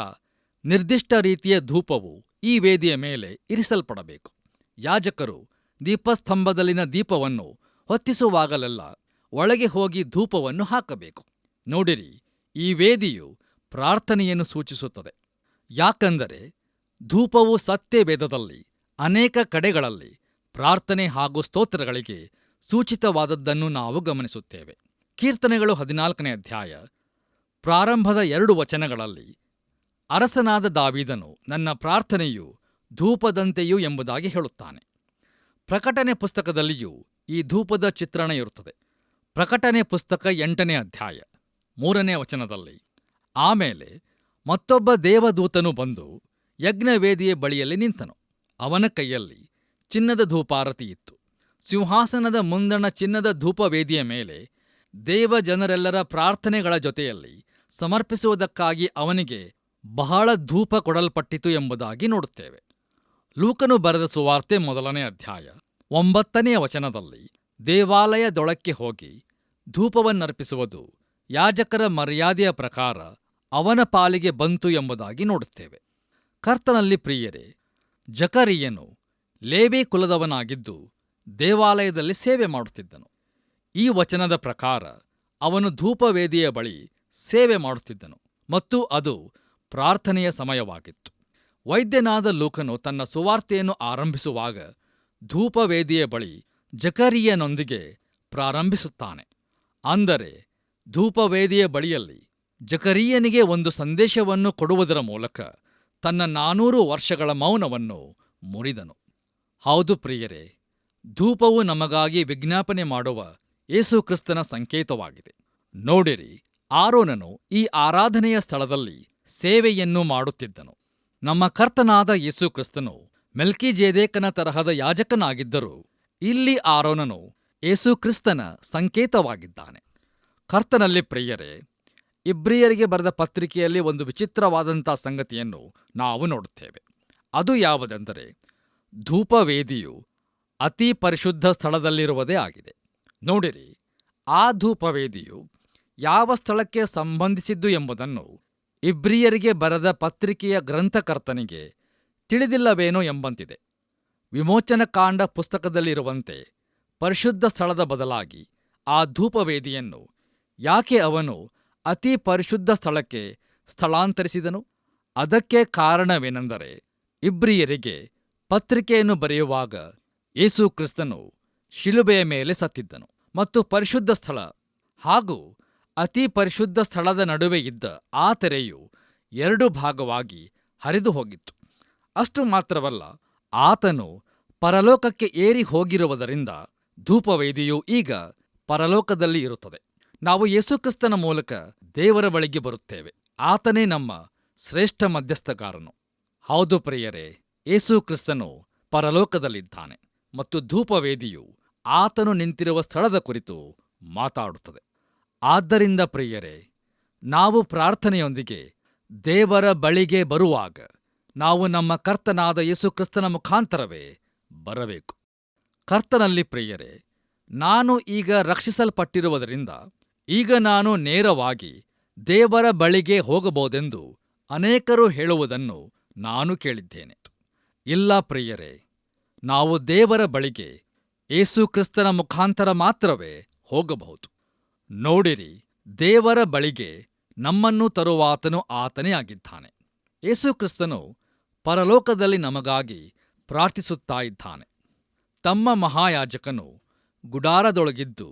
ನಿರ್ದಿಷ್ಟ ರೀತಿಯ ಧೂಪವು ಈ ವೇದಿಯ ಮೇಲೆ ಇರಿಸಲ್ಪಡಬೇಕು. ಯಾಜಕರು ದೀಪಸ್ತಂಭದಲ್ಲಿನ ದೀಪವನ್ನು ಹೊತ್ತಿಸುವಾಗಲೆಲ್ಲ ಒಳಗೆ ಹೋಗಿ ಧೂಪವನ್ನು ಹಾಕಬೇಕು. ನೋಡಿರಿ, ಈ ವೇದಿಯು ಪ್ರಾರ್ಥನೆಯನ್ನು ಸೂಚಿಸುತ್ತದೆ. ಯಾಕಂದರೆ ಧೂಪವು ಸತ್ಯವೇದದಲ್ಲಿ ಅನೇಕ ಕಡೆಗಳಲ್ಲಿ ಪ್ರಾರ್ಥನೆ ಹಾಗೂ ಸ್ತೋತ್ರಗಳಿಗೆ ಸೂಚಿತವಾದದ್ದನ್ನು ನಾವು ಗಮನಿಸುತ್ತೇವೆ. ಕೀರ್ತನೆಗಳು 14ನೇ ಅಧ್ಯಾಯ ಪ್ರಾರಂಭದ 2 ವಚನಗಳಲ್ಲಿ ಅರಸನಾದ ದಾವೀದನು ನನ್ನ ಪ್ರಾರ್ಥನೆಯು ಧೂಪದಂತೆಯೂ ಎಂಬುದಾಗಿ ಹೇಳುತ್ತಾನೆ. ಪ್ರಕಟಣೆ ಪುಸ್ತಕದಲ್ಲಿಯೂ ಈ ಧೂಪದ ಚಿತ್ರಣ ಇರುತ್ತದೆ. ಪ್ರಕಟಣೆ ಪುಸ್ತಕ 8ನೇ ಅಧ್ಯಾಯ 3ನೇ ವಚನದಲ್ಲಿ, ಆಮೇಲೆ ಮತ್ತೊಬ್ಬ ದೇವದೂತನು ಬಂದು ಯಜ್ಞವೇದಿಯ ಬಳಿಯಲ್ಲಿ ನಿಂತನು. ಅವನ ಕೈಯಲ್ಲಿ ಚಿನ್ನದ ಧೂಪಾರತಿ ಇತ್ತು. ಸಿಂಹಾಸನದ ಮುಂದಣ ಚಿನ್ನದ ಧೂಪವೇದಿಯ ಮೇಲೆ ದೇವಜನರೆಲ್ಲರ ಪ್ರಾರ್ಥನೆಗಳ ಜೊತೆಯಲ್ಲಿ ಸಮರ್ಪಿಸುವುದಕ್ಕಾಗಿ ಅವನಿಗೆ ಬಹಳ ಧೂಪ ಕೊಡಲ್ಪಟ್ಟಿತು ಎಂಬುದಾಗಿ ನೋಡುತ್ತೇವೆ. ಲೂಕನು ಬರೆದ ಸುವಾರ್ತೆ 1ನೇ ಅಧ್ಯಾಯ 9ನೇ ವಚನದಲ್ಲಿ ದೇವಾಲಯದೊಳಕ್ಕೆ ಹೋಗಿ ಧೂಪವನ್ನರ್ಪಿಸುವುದು ಯಾಜಕರ ಮರ್ಯಾದೆಯ ಪ್ರಕಾರ ಅವನ ಪಾಲಿಗೆ ಬಂತು ಎಂಬುದಾಗಿ ನೋಡುತ್ತೇವೆ. ಕರ್ತನಲ್ಲಿ ಪ್ರಿಯರೇ, ಜಕರೀಯನು ಲೇವಿ ಕುಲದವನಾಗಿದ್ದು ದೇವಾಲಯದಲ್ಲಿ ಸೇವೆ ಮಾಡುತ್ತಿದ್ದನು. ಈ ವಚನದ ಪ್ರಕಾರ ಅವನು ಧೂಪವೇದಿಯ ಬಳಿ ಸೇವೆ ಮಾಡುತ್ತಿದ್ದನು ಮತ್ತು ಅದು ಪ್ರಾರ್ಥನೆಯ ಸಮಯವಾಗಿತ್ತು. ವೈದ್ಯನಾದ ಲೂಕನು ತನ್ನ ಸುವಾರ್ತೆಯನ್ನು ಆರಂಭಿಸುವಾಗ ಧೂಪವೇದಿಯ ಬಳಿ ಜಕರೀಯನೊಂದಿಗೆ ಪ್ರಾರಂಭಿಸುತ್ತಾನೆ. ಅಂದರೆ ಧೂಪವೇದಿಯ ಬಳಿಯಲ್ಲಿ ಜಕರೀಯನಿಗೆ ಒಂದು ಸಂದೇಶವನ್ನು ಕೊಡುವುದರ ಮೂಲಕ ತನ್ನ 400 ವರ್ಷಗಳ ಮೌನವನ್ನು ಮುರಿದನು. ಹೌದು ಪ್ರಿಯರೇ, ಧೂಪವು ನಮಗಾಗಿ ವಿಜ್ಞಾಪನೆ ಮಾಡುವ ಯೇಸುಕ್ರಿಸ್ತನ ಸಂಕೇತವಾಗಿದೆ. ನೋಡಿರಿ, ಆರೋನನು ಈ ಆರಾಧನೆಯ ಸ್ಥಳದಲ್ಲಿ ಸೇವೆಯನ್ನು ಮಾಡುತ್ತಿದ್ದನು. ನಮ್ಮ ಕರ್ತನಾದ ಯೇಸುಕ್ರಿಸ್ತನು ಮೆಲ್ಕಿಜೆದೇಕನ ತರಹದ ಯಾಜಕನಾಗಿದ್ದರೂ ಇಲ್ಲಿ ಆರೋನನು ಯೇಸುಕ್ರಿಸ್ತನ ಸಂಕೇತವಾಗಿದ್ದಾನೆ. ಕರ್ತನಲ್ಲಿ ಪ್ರಿಯರೇ, ಇಬ್ರಿಯರಿಗೆ ಬರೆದ ಪತ್ರಿಕೆಯಲ್ಲಿ ಒಂದು ವಿಚಿತ್ರವಾದಂಥ ಸಂಗತಿಯನ್ನು ನಾವು ನೋಡುತ್ತೇವೆ. ಅದು ಯಾವುದೆಂದರೆ, ಧೂಪವೇದಿಯು ಅತಿ ಪರಿಶುದ್ಧ ಸ್ಥಳದಲ್ಲಿರುವುದೇ ಆಗಿದೆ. ನೋಡಿರಿ, ಆ ಧೂಪವೇದಿಯು ಯಾವ ಸ್ಥಳಕ್ಕೆ ಸಂಬಂಧಿಸಿದ್ದು ಎಂಬುದನ್ನು ಇಬ್ರಿಯರಿಗೆ ಬರೆದ ಪತ್ರಿಕೆಯ ಗ್ರಂಥಕರ್ತನಿಗೆ ತಿಳಿದಿಲ್ಲವೇನೋ ಎಂಬಂತಿದೆ. ವಿಮೋಚನಕಾಂಡ ಪುಸ್ತಕದಲ್ಲಿರುವಂತೆ ಪರಿಶುದ್ಧ ಸ್ಥಳದ ಬದಲಾಗಿ ಆ ಧೂಪವೇದಿಯನ್ನು ಯಾಕೆ ಅವನು ಅತಿ ಪರಿಶುದ್ಧ ಸ್ಥಳಕ್ಕೆ ಸ್ಥಳಾಂತರಿಸಿದನು? ಅದಕ್ಕೆ ಕಾರಣವೇನೆಂದರೆ, ಇಬ್ರಿಯರಿಗೆ ಪತ್ರಿಕೆಯನ್ನು ಬರೆಯುವಾಗ ಯೇಸು ಕ್ರಿಸ್ತನು ಶಿಲುಬೆಯ ಮೇಲೆ ಸತ್ತಿದ್ದನು ಮತ್ತು ಪರಿಶುದ್ಧ ಸ್ಥಳ ಹಾಗೂ ಅತಿ ಪರಿಶುದ್ಧ ಸ್ಥಳದ ನಡುವೆ ಇದ್ದ ಆ ತೆರೆಯು 2 ಭಾಗವಾಗಿ ಹರಿದು ಹೋಗಿತ್ತು. ಅಷ್ಟು ಮಾತ್ರವಲ್ಲ, ಆತನು ಪರಲೋಕಕ್ಕೆ ಏರಿ ಹೋಗಿರುವುದರಿಂದ ಧೂಪವೇದಿಯು ಈಗ ಪರಲೋಕದಲ್ಲಿ ಇರುತ್ತದೆ. ನಾವು ಯೇಸುಕ್ರಿಸ್ತನ ಮೂಲಕ ದೇವರ ಬಳಿಗೆ ಬರುತ್ತೇವೆ. ಆತನೇ ನಮ್ಮ ಶ್ರೇಷ್ಠ ಮಧ್ಯಸ್ಥಗಾರನು. ಹೌದು ಪ್ರಿಯರೇ, ಯೇಸುಕ್ರಿಸ್ತನು ಪರಲೋಕದಲ್ಲಿದ್ದಾನೆ ಮತ್ತು ಧೂಪವೇದಿಯು ಆತನು ನಿಂತಿರುವ ಸ್ಥಳದ ಕುರಿತು ಮಾತಾಡುತ್ತದೆ. ಆದ್ದರಿಂದ ಪ್ರಿಯರೇ, ನಾವು ಪ್ರಾರ್ಥನೆಯೊಂದಿಗೆ ದೇವರ ಬಳಿಗೆ ಬರುವಾಗ ನಾವು ನಮ್ಮ ಕರ್ತನಾದ ಯೇಸುಕ್ರಿಸ್ತನ ಮುಖಾಂತರವೇ ಬರಬೇಕು. ಕರ್ತನಲ್ಲಿ ಪ್ರಿಯರೇ, ನಾನು ಈಗ ರಕ್ಷಿಸಲ್ಪಟ್ಟಿರುವುದರಿಂದ ಈಗ ನಾನು ನೇರವಾಗಿ ದೇವರ ಬಳಿಗೆ ಹೋಗಬಹುದೆಂದು ಅನೇಕರು ಹೇಳುವುದನ್ನು ನಾನು ಕೇಳಿದ್ದೇನೆ. ಇಲ್ಲ ಪ್ರಿಯರೇ, ನಾವು ದೇವರ ಬಳಿಗೆ ಯೇಸುಕ್ರಿಸ್ತನ ಮುಖಾಂತರ ಮಾತ್ರವೇ ಹೋಗಬಹುದು. ನೋಡಿರಿ, ದೇವರ ಬಳಿಗೆ ನಮ್ಮನ್ನು ತರುವಾತನು ಆತನೇ ಆಗಿದ್ದಾನೆ. ಯೇಸುಕ್ರಿಸ್ತನು ಪರಲೋಕದಲ್ಲಿ ನಮಗಾಗಿ ಪ್ರಾರ್ಥಿಸುತ್ತಾ ಇದ್ದಾನೆ. ತಮ್ಮ ಮಹಾಯಾಜಕನು ಗುಡಾರದೊಳಗಿದ್ದು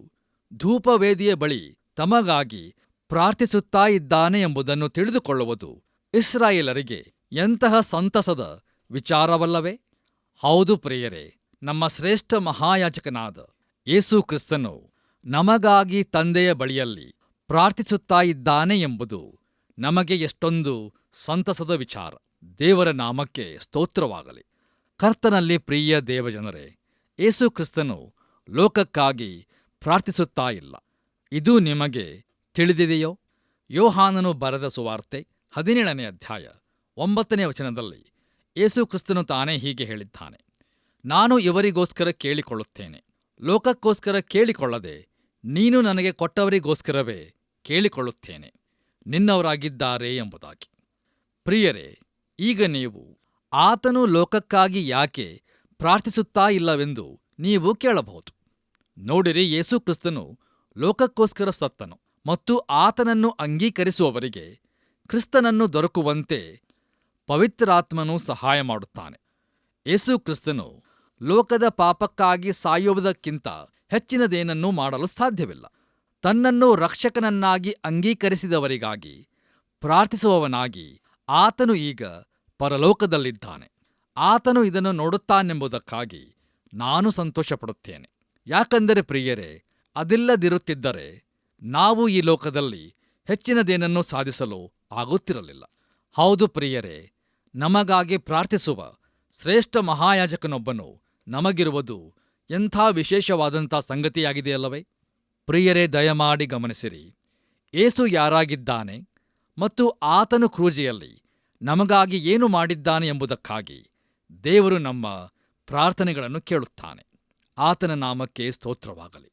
ಧೂಪವೇದಿಯ ಬಳಿ ತಮಗಾಗಿ ಪ್ರಾರ್ಥಿಸುತ್ತಾ ಇದ್ದಾನೆ ಎಂಬುದನ್ನು ತಿಳಿದುಕೊಳ್ಳುವುದು ಇಸ್ರಾಯೇಲರಿಗೆ ಎಂತಹ ಸಂತಸದ ವಿಚಾರವಲ್ಲವೇ? ಹೌದು ಪ್ರಿಯರೇ, ನಮ್ಮ ಶ್ರೇಷ್ಠ ಮಹಾಯಾಜಕನಾದ ಯೇಸು ಕ್ರಿಸ್ತನು ನಮಗಾಗಿ ತಂದೆಯ ಬಳಿಯಲ್ಲಿ ಪ್ರಾರ್ಥಿಸುತ್ತಾ ಇದ್ದಾನೆ ಎಂಬುದು ನಮಗೆ ಎಷ್ಟೊಂದು ಸಂತಸದ ವಿಚಾರ. ದೇವರ ನಾಮಕ್ಕೆ ಸ್ತೋತ್ರವಾಗಲಿ. ಕರ್ತನಲ್ಲಿ ಪ್ರಿಯ ದೇವಜನರೇ, ಯೇಸು ಕ್ರಿಸ್ತನು ಲೋಕಕ್ಕಾಗಿ ಪ್ರಾರ್ಥಿಸುತ್ತಾ ಇಲ್ಲ. ಇದು ನಿಮಗೆ ತಿಳಿದಿದೆಯೋ? ಯೋಹಾನನು ಬರೆದ ಸುವಾರ್ತೆ 17ನೇ ಅಧ್ಯಾಯ 9ನೇ ವಚನದಲ್ಲಿ ಯೇಸು ಕ್ರಿಸ್ತನು ತಾನೇ ಹೀಗೆ ಹೇಳಿದ್ದಾನೆ, ನಾನು ಇವರಿಗೋಸ್ಕರ ಕೇಳಿಕೊಳ್ಳುತ್ತೇನೆ, ಲೋಕಕ್ಕೋಸ್ಕರ ಕೇಳಿಕೊಳ್ಳದೆ ನೀನು ನನಗೆ ಕೊಟ್ಟವರಿಗೋಸ್ಕರವೇ ಕೇಳಿಕೊಳ್ಳುತ್ತೇನೆ, ನಿನ್ನವರಾಗಿದ್ದಾರೆ ಎಂಬುದಾಗಿ. ಪ್ರಿಯರೇ, ಈಗ ನೀವು ಆತನು ಲೋಕಕ್ಕಾಗಿ ಯಾಕೆ ಪ್ರಾರ್ಥಿಸುತ್ತಾ ಇಲ್ಲವೆಂದು ನೀವು ಕೇಳಬಹುದು. ನೋಡಿರಿ, ಯೇಸು ಕ್ರಿಸ್ತನು ಲೋಕಕ್ಕೋಸ್ಕರ ಸತ್ತನು ಮತ್ತು ಆತನನ್ನು ಅಂಗೀಕರಿಸುವವರಿಗೆ ಕ್ರಿಸ್ತನನ್ನು ದೊರಕುವಂತೆ ಪವಿತ್ರಾತ್ಮನು ಸಹಾಯ ಮಾಡುತ್ತಾನೆ. ಯೇಸು ಕ್ರಿಸ್ತನು ಲೋಕದ ಪಾಪಕ್ಕಾಗಿ ಸಾಯುವುದಕ್ಕಿಂತ ಹೆಚ್ಚಿನದೇನನ್ನೂ ಮಾಡಲು ಸಾಧ್ಯವಿಲ್ಲ. ತನ್ನನ್ನು ರಕ್ಷಕನನ್ನಾಗಿ ಅಂಗೀಕರಿಸಿದವರಿಗಾಗಿ ಪ್ರಾರ್ಥಿಸುವವನಾಗಿ ಆತನು ಈಗ ಪರಲೋಕದಲ್ಲಿದ್ದಾನೆ. ಆತನು ಇದನ್ನು ನೋಡುತ್ತಾನೆಂಬುದಕ್ಕಾಗಿ ನಾನು ಸಂತೋಷಪಡುತ್ತೇನೆ. ಯಾಕಂದರೆ ಪ್ರಿಯರೇ, ಅದಿಲ್ಲದಿರುತ್ತಿದ್ದರೆ ನಾವು ಈ ಲೋಕದಲ್ಲಿ ಹೆಚ್ಚಿನದೇನನ್ನೂ ಸಾಧಿಸಲು ಆಗುತ್ತಿರಲಿಲ್ಲ. ಹೌದು ಪ್ರಿಯರೇ, ನಮಗಾಗಿ ಪ್ರಾರ್ಥಿಸುವ ಶ್ರೇಷ್ಠ ಮಹಾಯಾಜಕನೊಬ್ಬನು ನಮಗಿರುವುದು ಎಂಥ ವಿಶೇಷವಾದಂಥ ಸಂಗತಿಯಾಗಿದೆಯಲ್ಲವೇ? ಪ್ರಿಯರೇ, ದಯಮಾಡಿ ಗಮನಿಸಿರಿ. ಏಸು ಯಾರಾಗಿದ್ದಾನೆ ಮತ್ತು ಆತನು ಕ್ರೂಜೆಯಲ್ಲಿ ನಮಗಾಗಿ ಏನು ಮಾಡಿದ್ದಾನೆ ಎಂಬುದಕ್ಕಾಗಿ ದೇವರು ನಮ್ಮ ಪ್ರಾರ್ಥನೆಗಳನ್ನು ಕೇಳುತ್ತಾನೆ. ಆತನ ನಾಮಕ್ಕೆ ಸ್ತೋತ್ರವಾಗಲಿ.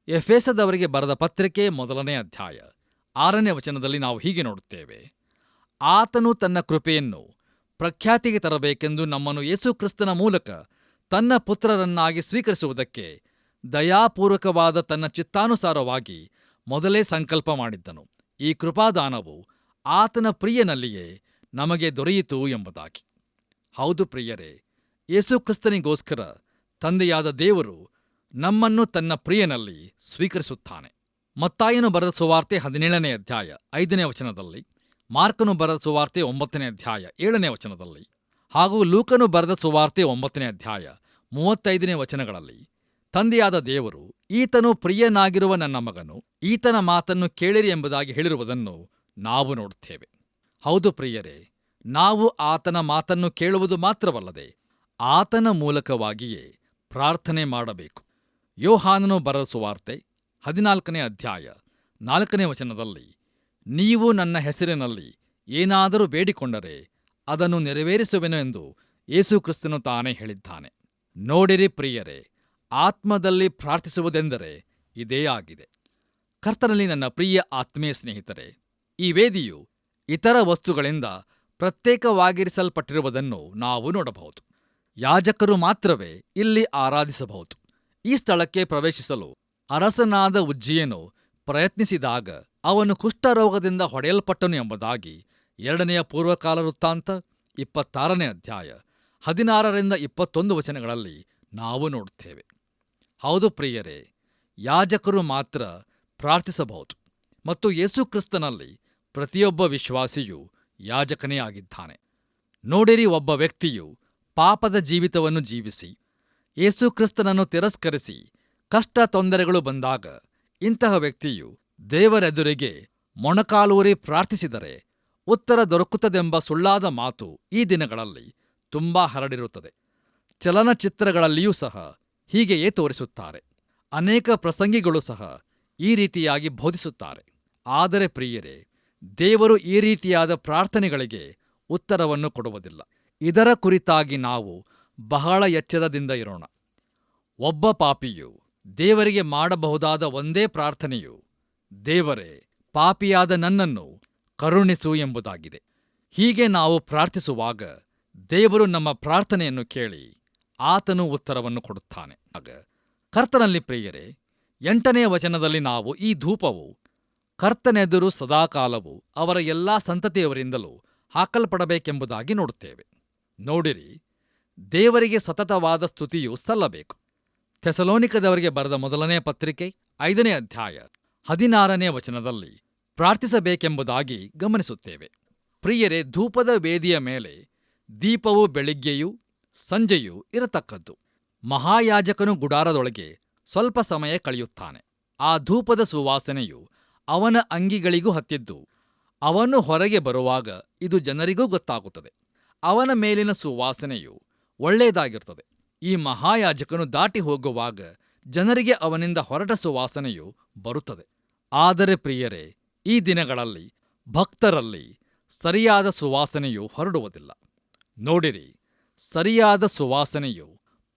ಎಫೆಸದವರಿಗೆ ಬರೆದ ಪತ್ರಿಕೆ 1ನೇ ಅಧ್ಯಾಯ 6ನೇ ವಚನದಲ್ಲಿ ನಾವು ಹೀಗೆ ನೋಡುತ್ತೇವೆ. ಆತನು ತನ್ನ ಕೃಪೆಯನ್ನು ಪ್ರಖ್ಯಾತಿಗೆ ತರಬೇಕೆಂದು ನಮ್ಮನ್ನು ಯೇಸು ಕ್ರಿಸ್ತನ ಮೂಲಕ ತನ್ನ ಪುತ್ರರನ್ನಾಗಿ ಸ್ವೀಕರಿಸುವುದಕ್ಕೆ ದಯಾಪೂರ್ವಕವಾದ ತನ್ನ ಚಿತ್ತಾನುಸಾರವಾಗಿ ಮೊದಲೇ ಸಂಕಲ್ಪ ಮಾಡಿದ್ದನು. ಈ ಕೃಪಾದಾನವು ಆತನ ಪ್ರಿಯನಲ್ಲಿಯೇ ನಮಗೆ ದೊರೆಯಿತು ಎಂಬುದಾಗಿ. ಹೌದು ಪ್ರಿಯರೇ, ಯೇಸು ಕ್ರಿಸ್ತನಿಗೋಸ್ಕರ ತಂದೆಯಾದ ದೇವರು ನಮ್ಮನ್ನು ತನ್ನ ಪ್ರಿಯನಲ್ಲಿ ಸ್ವೀಕರಿಸುತ್ತಾನೆ. ಮತ್ತಾಯನು ಬರೆದ ಸುವಾರ್ತೆ 17ನೇ ಅಧ್ಯಾಯ 5ನೇ ವಚನದಲ್ಲಿ, ಮಾರ್ಕನು ಬರೆದ ಸುವಾರ್ತೆ 9ನೇ ಅಧ್ಯಾಯ 7ನೇ ವಚನದಲ್ಲಿ ಹಾಗೂ ಲೂಕನು ಬರೆದ ಸುವಾರ್ತೆ 9ನೇ ಅಧ್ಯಾಯ 35ನೇ ವಚನಗಳಲ್ಲಿ ತಂದೆಯಾದ ದೇವರು ಈತನು ಪ್ರಿಯನಾಗಿರುವ ನನ್ನ ಮಗನು, ಈತನ ಮಾತನ್ನು ಕೇಳಿರಿ ಎಂಬುದಾಗಿ ಹೇಳಿರುವುದನ್ನು ನಾವು ನೋಡುತ್ತೇವೆ. ಹೌದು ಪ್ರಿಯರೇ, ನಾವು ಆತನ ಮಾತನ್ನು ಕೇಳುವುದು ಮಾತ್ರವಲ್ಲದೆ ಆತನ ಮೂಲಕವಾಗಿಯೇ ಪ್ರಾರ್ಥನೆ ಮಾಡಬೇಕು. ಯೋಹಾನನು ಬರೆದ ಸುವಾರ್ತೆ 14ನೇ ಅಧ್ಯಾಯ 4ನೇ ವಚನದಲ್ಲಿ, ನೀವು ನನ್ನ ಹೆಸರಿನಲ್ಲಿ ಏನಾದರೂ ಬೇಡಿಕೊಂಡರೆ ಅದನ್ನು ನೆರವೇರಿಸುವೆನು ಎಂದು ಯೇಸು ಕ್ರಿಸ್ತನು ತಾನೇ ಹೇಳಿದ್ದಾನೆ. ನೋಡಿರಿ ಪ್ರಿಯರೇ, ಆತ್ಮದಲ್ಲಿ ಪ್ರಾರ್ಥಿಸುವುದೆಂದರೆ ಇದೇ ಆಗಿದೆ. ಕರ್ತನಲ್ಲಿ ನನ್ನ ಪ್ರಿಯ ಆತ್ಮೀಯ ಸ್ನೇಹಿತರೆ, ಈ ವೇದಿಯು ಇತರ ವಸ್ತುಗಳಿಂದ ಪ್ರತ್ಯೇಕವಾಗಿರಿಸಲ್ಪಟ್ಟಿರುವುದನ್ನು ನಾವು ನೋಡಬಹುದು. ಯಾಜಕರು ಮಾತ್ರವೇ ಇಲ್ಲಿ ಆರಾಧಿಸಬಹುದು. ಈ ಸ್ಥಳಕ್ಕೆ ಪ್ರವೇಶಿಸಲು ಅರಸನಾದ ಉಜ್ಜೀಯನು ಪ್ರಯತ್ನಿಸಿದಾಗ ಅವನು ಕುಷ್ಠರೋಗದಿಂದ ಹೊಡೆಯಲ್ಪಟ್ಟನು ಎಂಬುದಾಗಿ 2ನೇ ಪೂರ್ವಕಾಲ ವೃತ್ತಾಂತ 26ನೇ ಅಧ್ಯಾಯ 16ರಿಂದ 21 ವಚನಗಳಲ್ಲಿ ನಾವು ನೋಡುತ್ತೇವೆ. ಹೌದು ಪ್ರಿಯರೇ, ಯಾಜಕರು ಮಾತ್ರ ಪ್ರಾರ್ಥಿಸಬಹುದು ಮತ್ತು ಯೇಸು ಕ್ರಿಸ್ತನಲ್ಲಿ ಪ್ರತಿಯೊಬ್ಬ ವಿಶ್ವಾಸಿಯೂ ಯಾಜಕನೇ ಆಗಿದ್ದಾನೆ. ನೋಡಿರಿ, ಒಬ್ಬ ವ್ಯಕ್ತಿಯು ಪಾಪದ ಜೀವಿತವನ್ನು ಜೀವಿಸಿ ಯೇಸು ಕ್ರಿಸ್ತನನ್ನು ತಿರಸ್ಕರಿಸಿ ಕಷ್ಟ ತೊಂದರೆಗಳು ಬಂದಾಗ ಇಂತಹ ವ್ಯಕ್ತಿಯು ದೇವರೆದುರಿಗೆ ಮೊಣಕಾಲೂರಿ ಪ್ರಾರ್ಥಿಸಿದರೆ ಉತ್ತರ ದೊರಕುತ್ತದೆಂಬ ಸುಳ್ಳಾದ ಮಾತು ಈ ದಿನಗಳಲ್ಲಿ ತುಂಬಾ ಹರಡಿರುತ್ತದೆ. ಚಲನಚಿತ್ರಗಳಲ್ಲಿಯೂ ಸಹ ಹೀಗೆಯೇ ತೋರಿಸುತ್ತಾರೆ. ಅನೇಕ ಪ್ರಸಂಗಿಗಳು ಸಹ ಈ ರೀತಿಯಾಗಿ ಬೋಧಿಸುತ್ತಾರೆ. ಆದರೆ ಪ್ರಿಯರೇ, ದೇವರು ಈ ರೀತಿಯಾದ ಪ್ರಾರ್ಥನೆಗಳಿಗೆ ಉತ್ತರವನ್ನು ಕೊಡುವುದಿಲ್ಲ. ಇದರ ಕುರಿತಾಗಿ ನಾವು ಬಹಳ ಎಚ್ಚರದಿಂದ ಇರೋಣ. ಒಬ್ಬ ಪಾಪಿಯು ದೇವರಿಗೆ ಮಾಡಬಹುದಾದ ಒಂದೇ ಪ್ರಾರ್ಥನೆಯು, ದೇವರೇ, ಪಾಪಿಯಾದ ನನ್ನನ್ನು ಕರುಣಿಸು ಎಂಬುದಾಗಿದೆ. ಹೀಗೆ ನಾವು ಪ್ರಾರ್ಥಿಸುವಾಗ ದೇವರು ನಮ್ಮ ಪ್ರಾರ್ಥನೆಯನ್ನು ಕೇಳಿ ಆತನು ಉತ್ತರವನ್ನು ಕೊಡುತ್ತಾನೆ. ಆಗ ಕರ್ತನಲ್ಲಿ ಪ್ರಿಯರೇ, 8ನೇ ವಚನದಲ್ಲಿ ನಾವು ಈ ಧೂಪವು ಕರ್ತನೆದುರು ಸದಾಕಾಲವು ಅವರ ಎಲ್ಲಾ ಸಂತತಿಯವರಿಂದಲೂ ಹಾಕಲ್ಪಡಬೇಕೆಂಬುದಾಗಿ ನೋಡುತ್ತೇವೆ. ನೋಡಿರಿ, ದೇವರಿಗೆ ಸತತವಾದ ಸ್ತುತಿಯು ಸಲ್ಲಬೇಕು. ಥೆಸಲೋನಿಕದವರಿಗೆ ಬರೆದ 1ನೇ ಪತ್ರಿಕೆ 5ನೇ ಅಧ್ಯಾಯ 16ನೇ ವಚನದಲ್ಲಿ ಪ್ರಾರ್ಥಿಸಬೇಕೆಂಬುದಾಗಿ ಗಮನಿಸುತ್ತೇವೆ. ಪ್ರಿಯರೇ, ಧೂಪದ ವೇದಿಯ ಮೇಲೆ ದೀಪವು ಬೆಳಿಗ್ಗೆಯೂ ಸಂಜೆಯೂ ಇರತಕ್ಕದ್ದು. ಮಹಾಯಾಜಕನು ಗುಡಾರದೊಳಗೆ ಸ್ವಲ್ಪ ಸಮಯ ಕಳೆಯುತ್ತಾನೆ. ಆ ಧೂಪದ ಸುವಾಸನೆಯು ಅವನ ಅಂಗಿಗಳಿಗೂ ಹತ್ತಿದ್ದು ಅವನು ಹೊರಗೆ ಬರುವಾಗ ಇದು ಜನರಿಗೂ ಗೊತ್ತಾಗುತ್ತದೆ. ಅವನ ಮೇಲಿನ ಸುವಾಸನೆಯು ಒಳ್ಳೆಯದಾಗಿರುತ್ತದೆ. ಈ ಮಹಾಯಾಜಕನು ದಾಟಿ ಹೋಗುವಾಗ ಜನರಿಗೆ ಅವನಿಂದ ಹೊರಟ ಸುವಾಸನೆಯು ಬರುತ್ತದೆ. ಆದರೆ ಪ್ರಿಯರೇ, ಈ ದಿನಗಳಲ್ಲಿ ಭಕ್ತರಲ್ಲಿ ಸರಿಯಾದ ಸುವಾಸನೆಯು ಹೊರಡುವುದಿಲ್ಲ. ನೋಡಿರಿ, ಸರಿಯಾದ ಸುವಾಸನೆಯು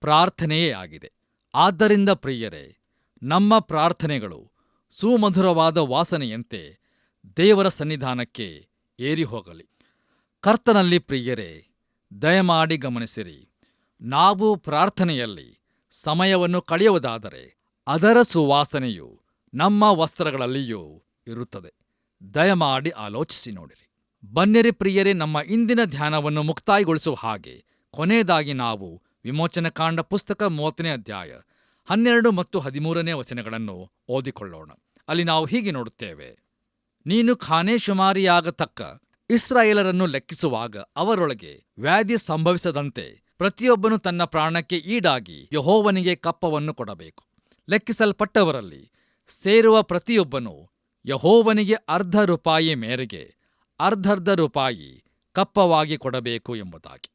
ಪ್ರಾರ್ಥನೆಯೇ ಆಗಿದೆ. ಆದ್ದರಿಂದ ಪ್ರಿಯರೇ, ನಮ್ಮ ಪ್ರಾರ್ಥನೆಗಳು ಸುಮಧುರವಾದ ವಾಸನೆಯಂತೆ ದೇವರ ಸನ್ನಿಧಾನಕ್ಕೆ ಏರಿ ಹೋಗಲಿ. ಕರ್ತನಲ್ಲಿ ಪ್ರಿಯರೇ, ದಯಮಾಡಿ ಗಮನಿಸಿರಿ. ನಾವು ಪ್ರಾರ್ಥನೆಯಲ್ಲಿ ಸಮಯವನ್ನು ಕಳೆಯುವುದಾದರೆ ಅದರ ಸುವಾಸನೆಯು ನಮ್ಮ ವಸ್ತ್ರಗಳಲ್ಲಿಯೂ ಇರುತ್ತದೆ. ದಯಮಾಡಿ ಆಲೋಚಿಸಿ ನೋಡಿರಿ. ಬನ್ನಿರಿ ಪ್ರಿಯರೇ, ನಮ್ಮ ಇಂದಿನ ಧ್ಯಾನವನ್ನು ಮುಕ್ತಾಯಗೊಳಿಸುವ ಹಾಗೆ ಕೊನೆಯದಾಗಿ ನಾವು ವಿಮೋಚನಕಾಂಡ ಪುಸ್ತಕ 30ನೇ ಅಧ್ಯಾಯ 12 ಮತ್ತು 13ನೇ ವಚನಗಳನ್ನು ಓದಿಕೊಳ್ಳೋಣ. ಅಲ್ಲಿ ನಾವು ಹೀಗೆ ನೋಡುತ್ತೇವೆ: ನೀನು ಖಾನೇಶುಮಾರಿಯಾಗತಕ್ಕ ಇಸ್ರಾಯೇಲರನ್ನು ಲೆಕ್ಕಿಸುವಾಗ ಅವರೊಳಗೆ ವ್ಯಾಧಿ ಸಂಭವಿಸದಂತೆ ಪ್ರತಿಯೊಬ್ಬನು ತನ್ನ ಪ್ರಾಣಕ್ಕೆ ಈಡಾಗಿ ಯೆಹೋವನಿಗೆ ಕಪ್ಪವನ್ನು ಕೊಡಬೇಕು. ಲೆಕ್ಕಿಸಲ್ಪಟ್ಟವರಲ್ಲಿ ಸೇರುವ ಪ್ರತಿಯೊಬ್ಬನು ಯೆಹೋವನಿಗೆ ₹1/2 ಮೇರೆಗೆ ₹1/2 ಕಪ್ಪವಾಗಿ ಕೊಡಬೇಕು ಎಂಬುದಾಗಿ.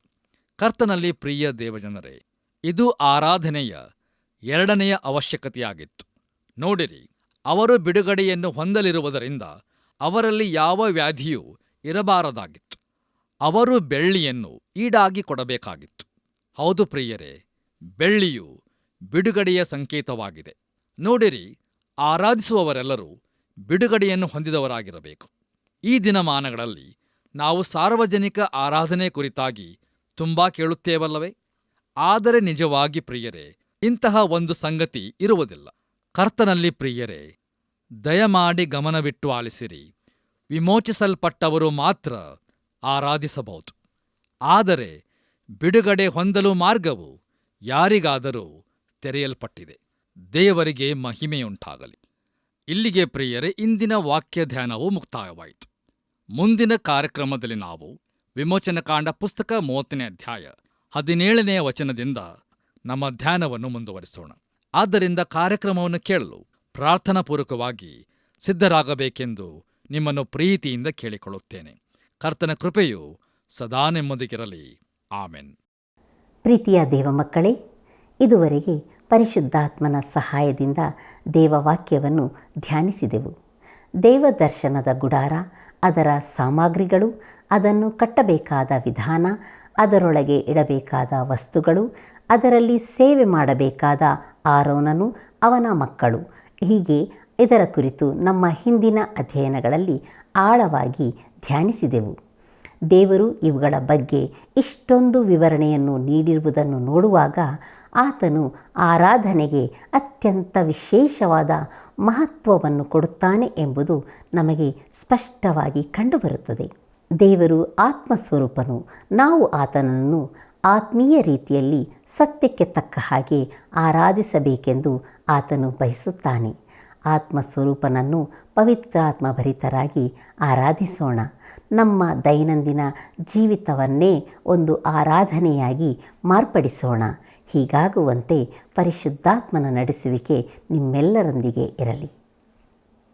ಕರ್ತನಲ್ಲಿ ಪ್ರಿಯ ದೇವಜನರೇ, ಇದು ಆರಾಧನೆಯ 2ನೆಯ ಅವಶ್ಯಕತೆಯಾಗಿತ್ತು. ನೋಡಿರಿ, ಅವರು ಬಿಡುಗಡೆಯನ್ನು ಹೊಂದಲಿರುವುದರಿಂದ ಅವರಲ್ಲಿ ಯಾವ ವ್ಯಾಧಿಯೂ ಇರಬಾರದಾಗಿತ್ತು. ಅವರು ಬೆಳ್ಳಿಯನ್ನು ಈಡಾಗಿ ಕೊಡಬೇಕಾಗಿತ್ತು. ಹೌದು ಪ್ರಿಯರೇ, ಬೆಳ್ಳಿಯು ಬಿಡುಗಡೆಯ ಸಂಕೇತವಾಗಿದೆ. ನೋಡಿರಿ, ಆರಾಧಿಸುವವರೆಲ್ಲರೂ ಬಿಡುಗಡೆಯನ್ನು ಹೊಂದಿದವರಾಗಿರಬೇಕು. ಈ ದಿನಮಾನಗಳಲ್ಲಿ ನಾವು ಸಾರ್ವಜನಿಕ ಆರಾಧನೆ ಕುರಿತಾಗಿ ತುಂಬಾ ಕೇಳುತ್ತೇವಲ್ಲವೇ? ಆದರೆ ನಿಜವಾಗಿ ಪ್ರಿಯರೇ, ಇಂತಹ ಒಂದು ಸಂಗತಿ ಇರುವುದಿಲ್ಲ. ಕರ್ತನಲ್ಲಿ ಪ್ರಿಯರೇ, ದಯಮಾಡಿ ಗಮನವಿಟ್ಟು ಆಲಿಸಿರಿ. ವಿಮೋಚಿಸಲ್ಪಟ್ಟವರು ಮಾತ್ರ ಆರಾಧಿಸಬಹುದು. ಆದರೆ ಬಿಡುಗಡೆ ಹೊಂದಲು ಮಾರ್ಗವು ಯಾರಿಗಾದರೂ ತೆರೆಯಲ್ಪಟ್ಟಿದೆ. ದೇವರಿಗೆ ಮಹಿಮೆಯುಂಟಾಗಲಿ. ಇಲ್ಲಿಗೆ ಪ್ರಿಯರೇ, ಇಂದಿನ ವಾಕ್ಯ ಧ್ಯಾನವು ಮುಕ್ತಾಯವಾಯಿತು. ಮುಂದಿನ ಕಾರ್ಯಕ್ರಮದಲ್ಲಿ ನಾವು ವಿಮೋಚನಕಾಂಡ ಪುಸ್ತಕ 30ನೇ ಅಧ್ಯಾಯ 17ನೇ ವಚನದಿಂದ ನಮ್ಮ ಧ್ಯಾನವನ್ನು ಮುಂದುವರಿಸೋಣ. ಆದ್ದರಿಂದ ಕಾರ್ಯಕ್ರಮವನ್ನು ಕೇಳಲು ಪ್ರಾರ್ಥನಾಪೂರ್ವಕವಾಗಿ ಸಿದ್ಧರಾಗಬೇಕೆಂದು ನಿಮ್ಮನ್ನು ಪ್ರೀತಿಯಿಂದ ಕೇಳಿಕೊಳ್ಳುತ್ತೇನೆ. ಕರ್ತನ ಕೃಪೆಯು ಸದಾ ನಿಮ್ಮೊಂದಿಗಿರಲಿ. ಆಮೆನ್. ಪ್ರೀತಿಯ ದೇವಮಕ್ಕಳೇ, ಇದುವರೆಗೆ ಪರಿಶುದ್ಧಾತ್ಮನ ಸಹಾಯದಿಂದ ದೇವವಾಕ್ಯವನ್ನು ಧ್ಯಾನಿಸಿದೆವು. ದೇವದರ್ಶನದ ಗುಡಾರ, ಅದರ ಸಾಮಗ್ರಿಗಳು, ಅದನ್ನು ಕಟ್ಟಬೇಕಾದ ವಿಧಾನ, ಅದರೊಳಗೆ ಇಡಬೇಕಾದ ವಸ್ತುಗಳು, ಅದರಲ್ಲಿ ಸೇವೆ ಮಾಡಬೇಕಾದ ಆರೋನನು ಅವನ ಮಕ್ಕಳು, ಹೀಗೆ ಇದರ ಕುರಿತು ನಮ್ಮ ಹಿಂದಿನ ಅಧ್ಯಯನಗಳಲ್ಲಿ ಆಳವಾಗಿ ಧ್ಯಾನಿಸಿದೆವು. ದೇವರು ಇವುಗಳ ಬಗ್ಗೆ ಇಷ್ಟೊಂದು ವಿವರಣೆಯನ್ನು ನೀಡಿರುವುದನ್ನು ನೋಡುವಾಗ ಆತನು ಆರಾಧನೆಗೆ ಅತ್ಯಂತ ವಿಶೇಷವಾದ ಮಹತ್ವವನ್ನು ಕೊಡುತ್ತಾನೆ ಎಂಬುದು ನಮಗೆ ಸ್ಪಷ್ಟವಾಗಿ ಕಂಡುಬರುತ್ತದೆ. ದೇವರು ಆತ್ಮಸ್ವರೂಪನು. ನಾವು ಆತನನ್ನು ಆತ್ಮೀಯ ರೀತಿಯಲ್ಲಿ ಸತ್ಯಕ್ಕೆ ತಕ್ಕ ಹಾಗೆ ಆರಾಧಿಸಬೇಕೆಂದು ಆತನು ಬಯಸುತ್ತಾನೆ. ಆತ್ಮಸ್ವರೂಪನನ್ನು ಪವಿತ್ರಾತ್ಮ ಭರಿತರಾಗಿ ಆರಾಧಿಸೋಣ. ನಮ್ಮ ದೈನಂದಿನ ಜೀವಿತವನ್ನೇ ಒಂದು ಆರಾಧನೆಯಾಗಿ ಮಾರ್ಪಡಿಸೋಣ. ಹೀಗಾಗುವಂತೆ ಪರಿಶುದ್ಧಾತ್ಮನ ನಡೆಸುವಿಕೆ ನಿಮ್ಮೆಲ್ಲರೊಂದಿಗೆ ಇರಲಿ.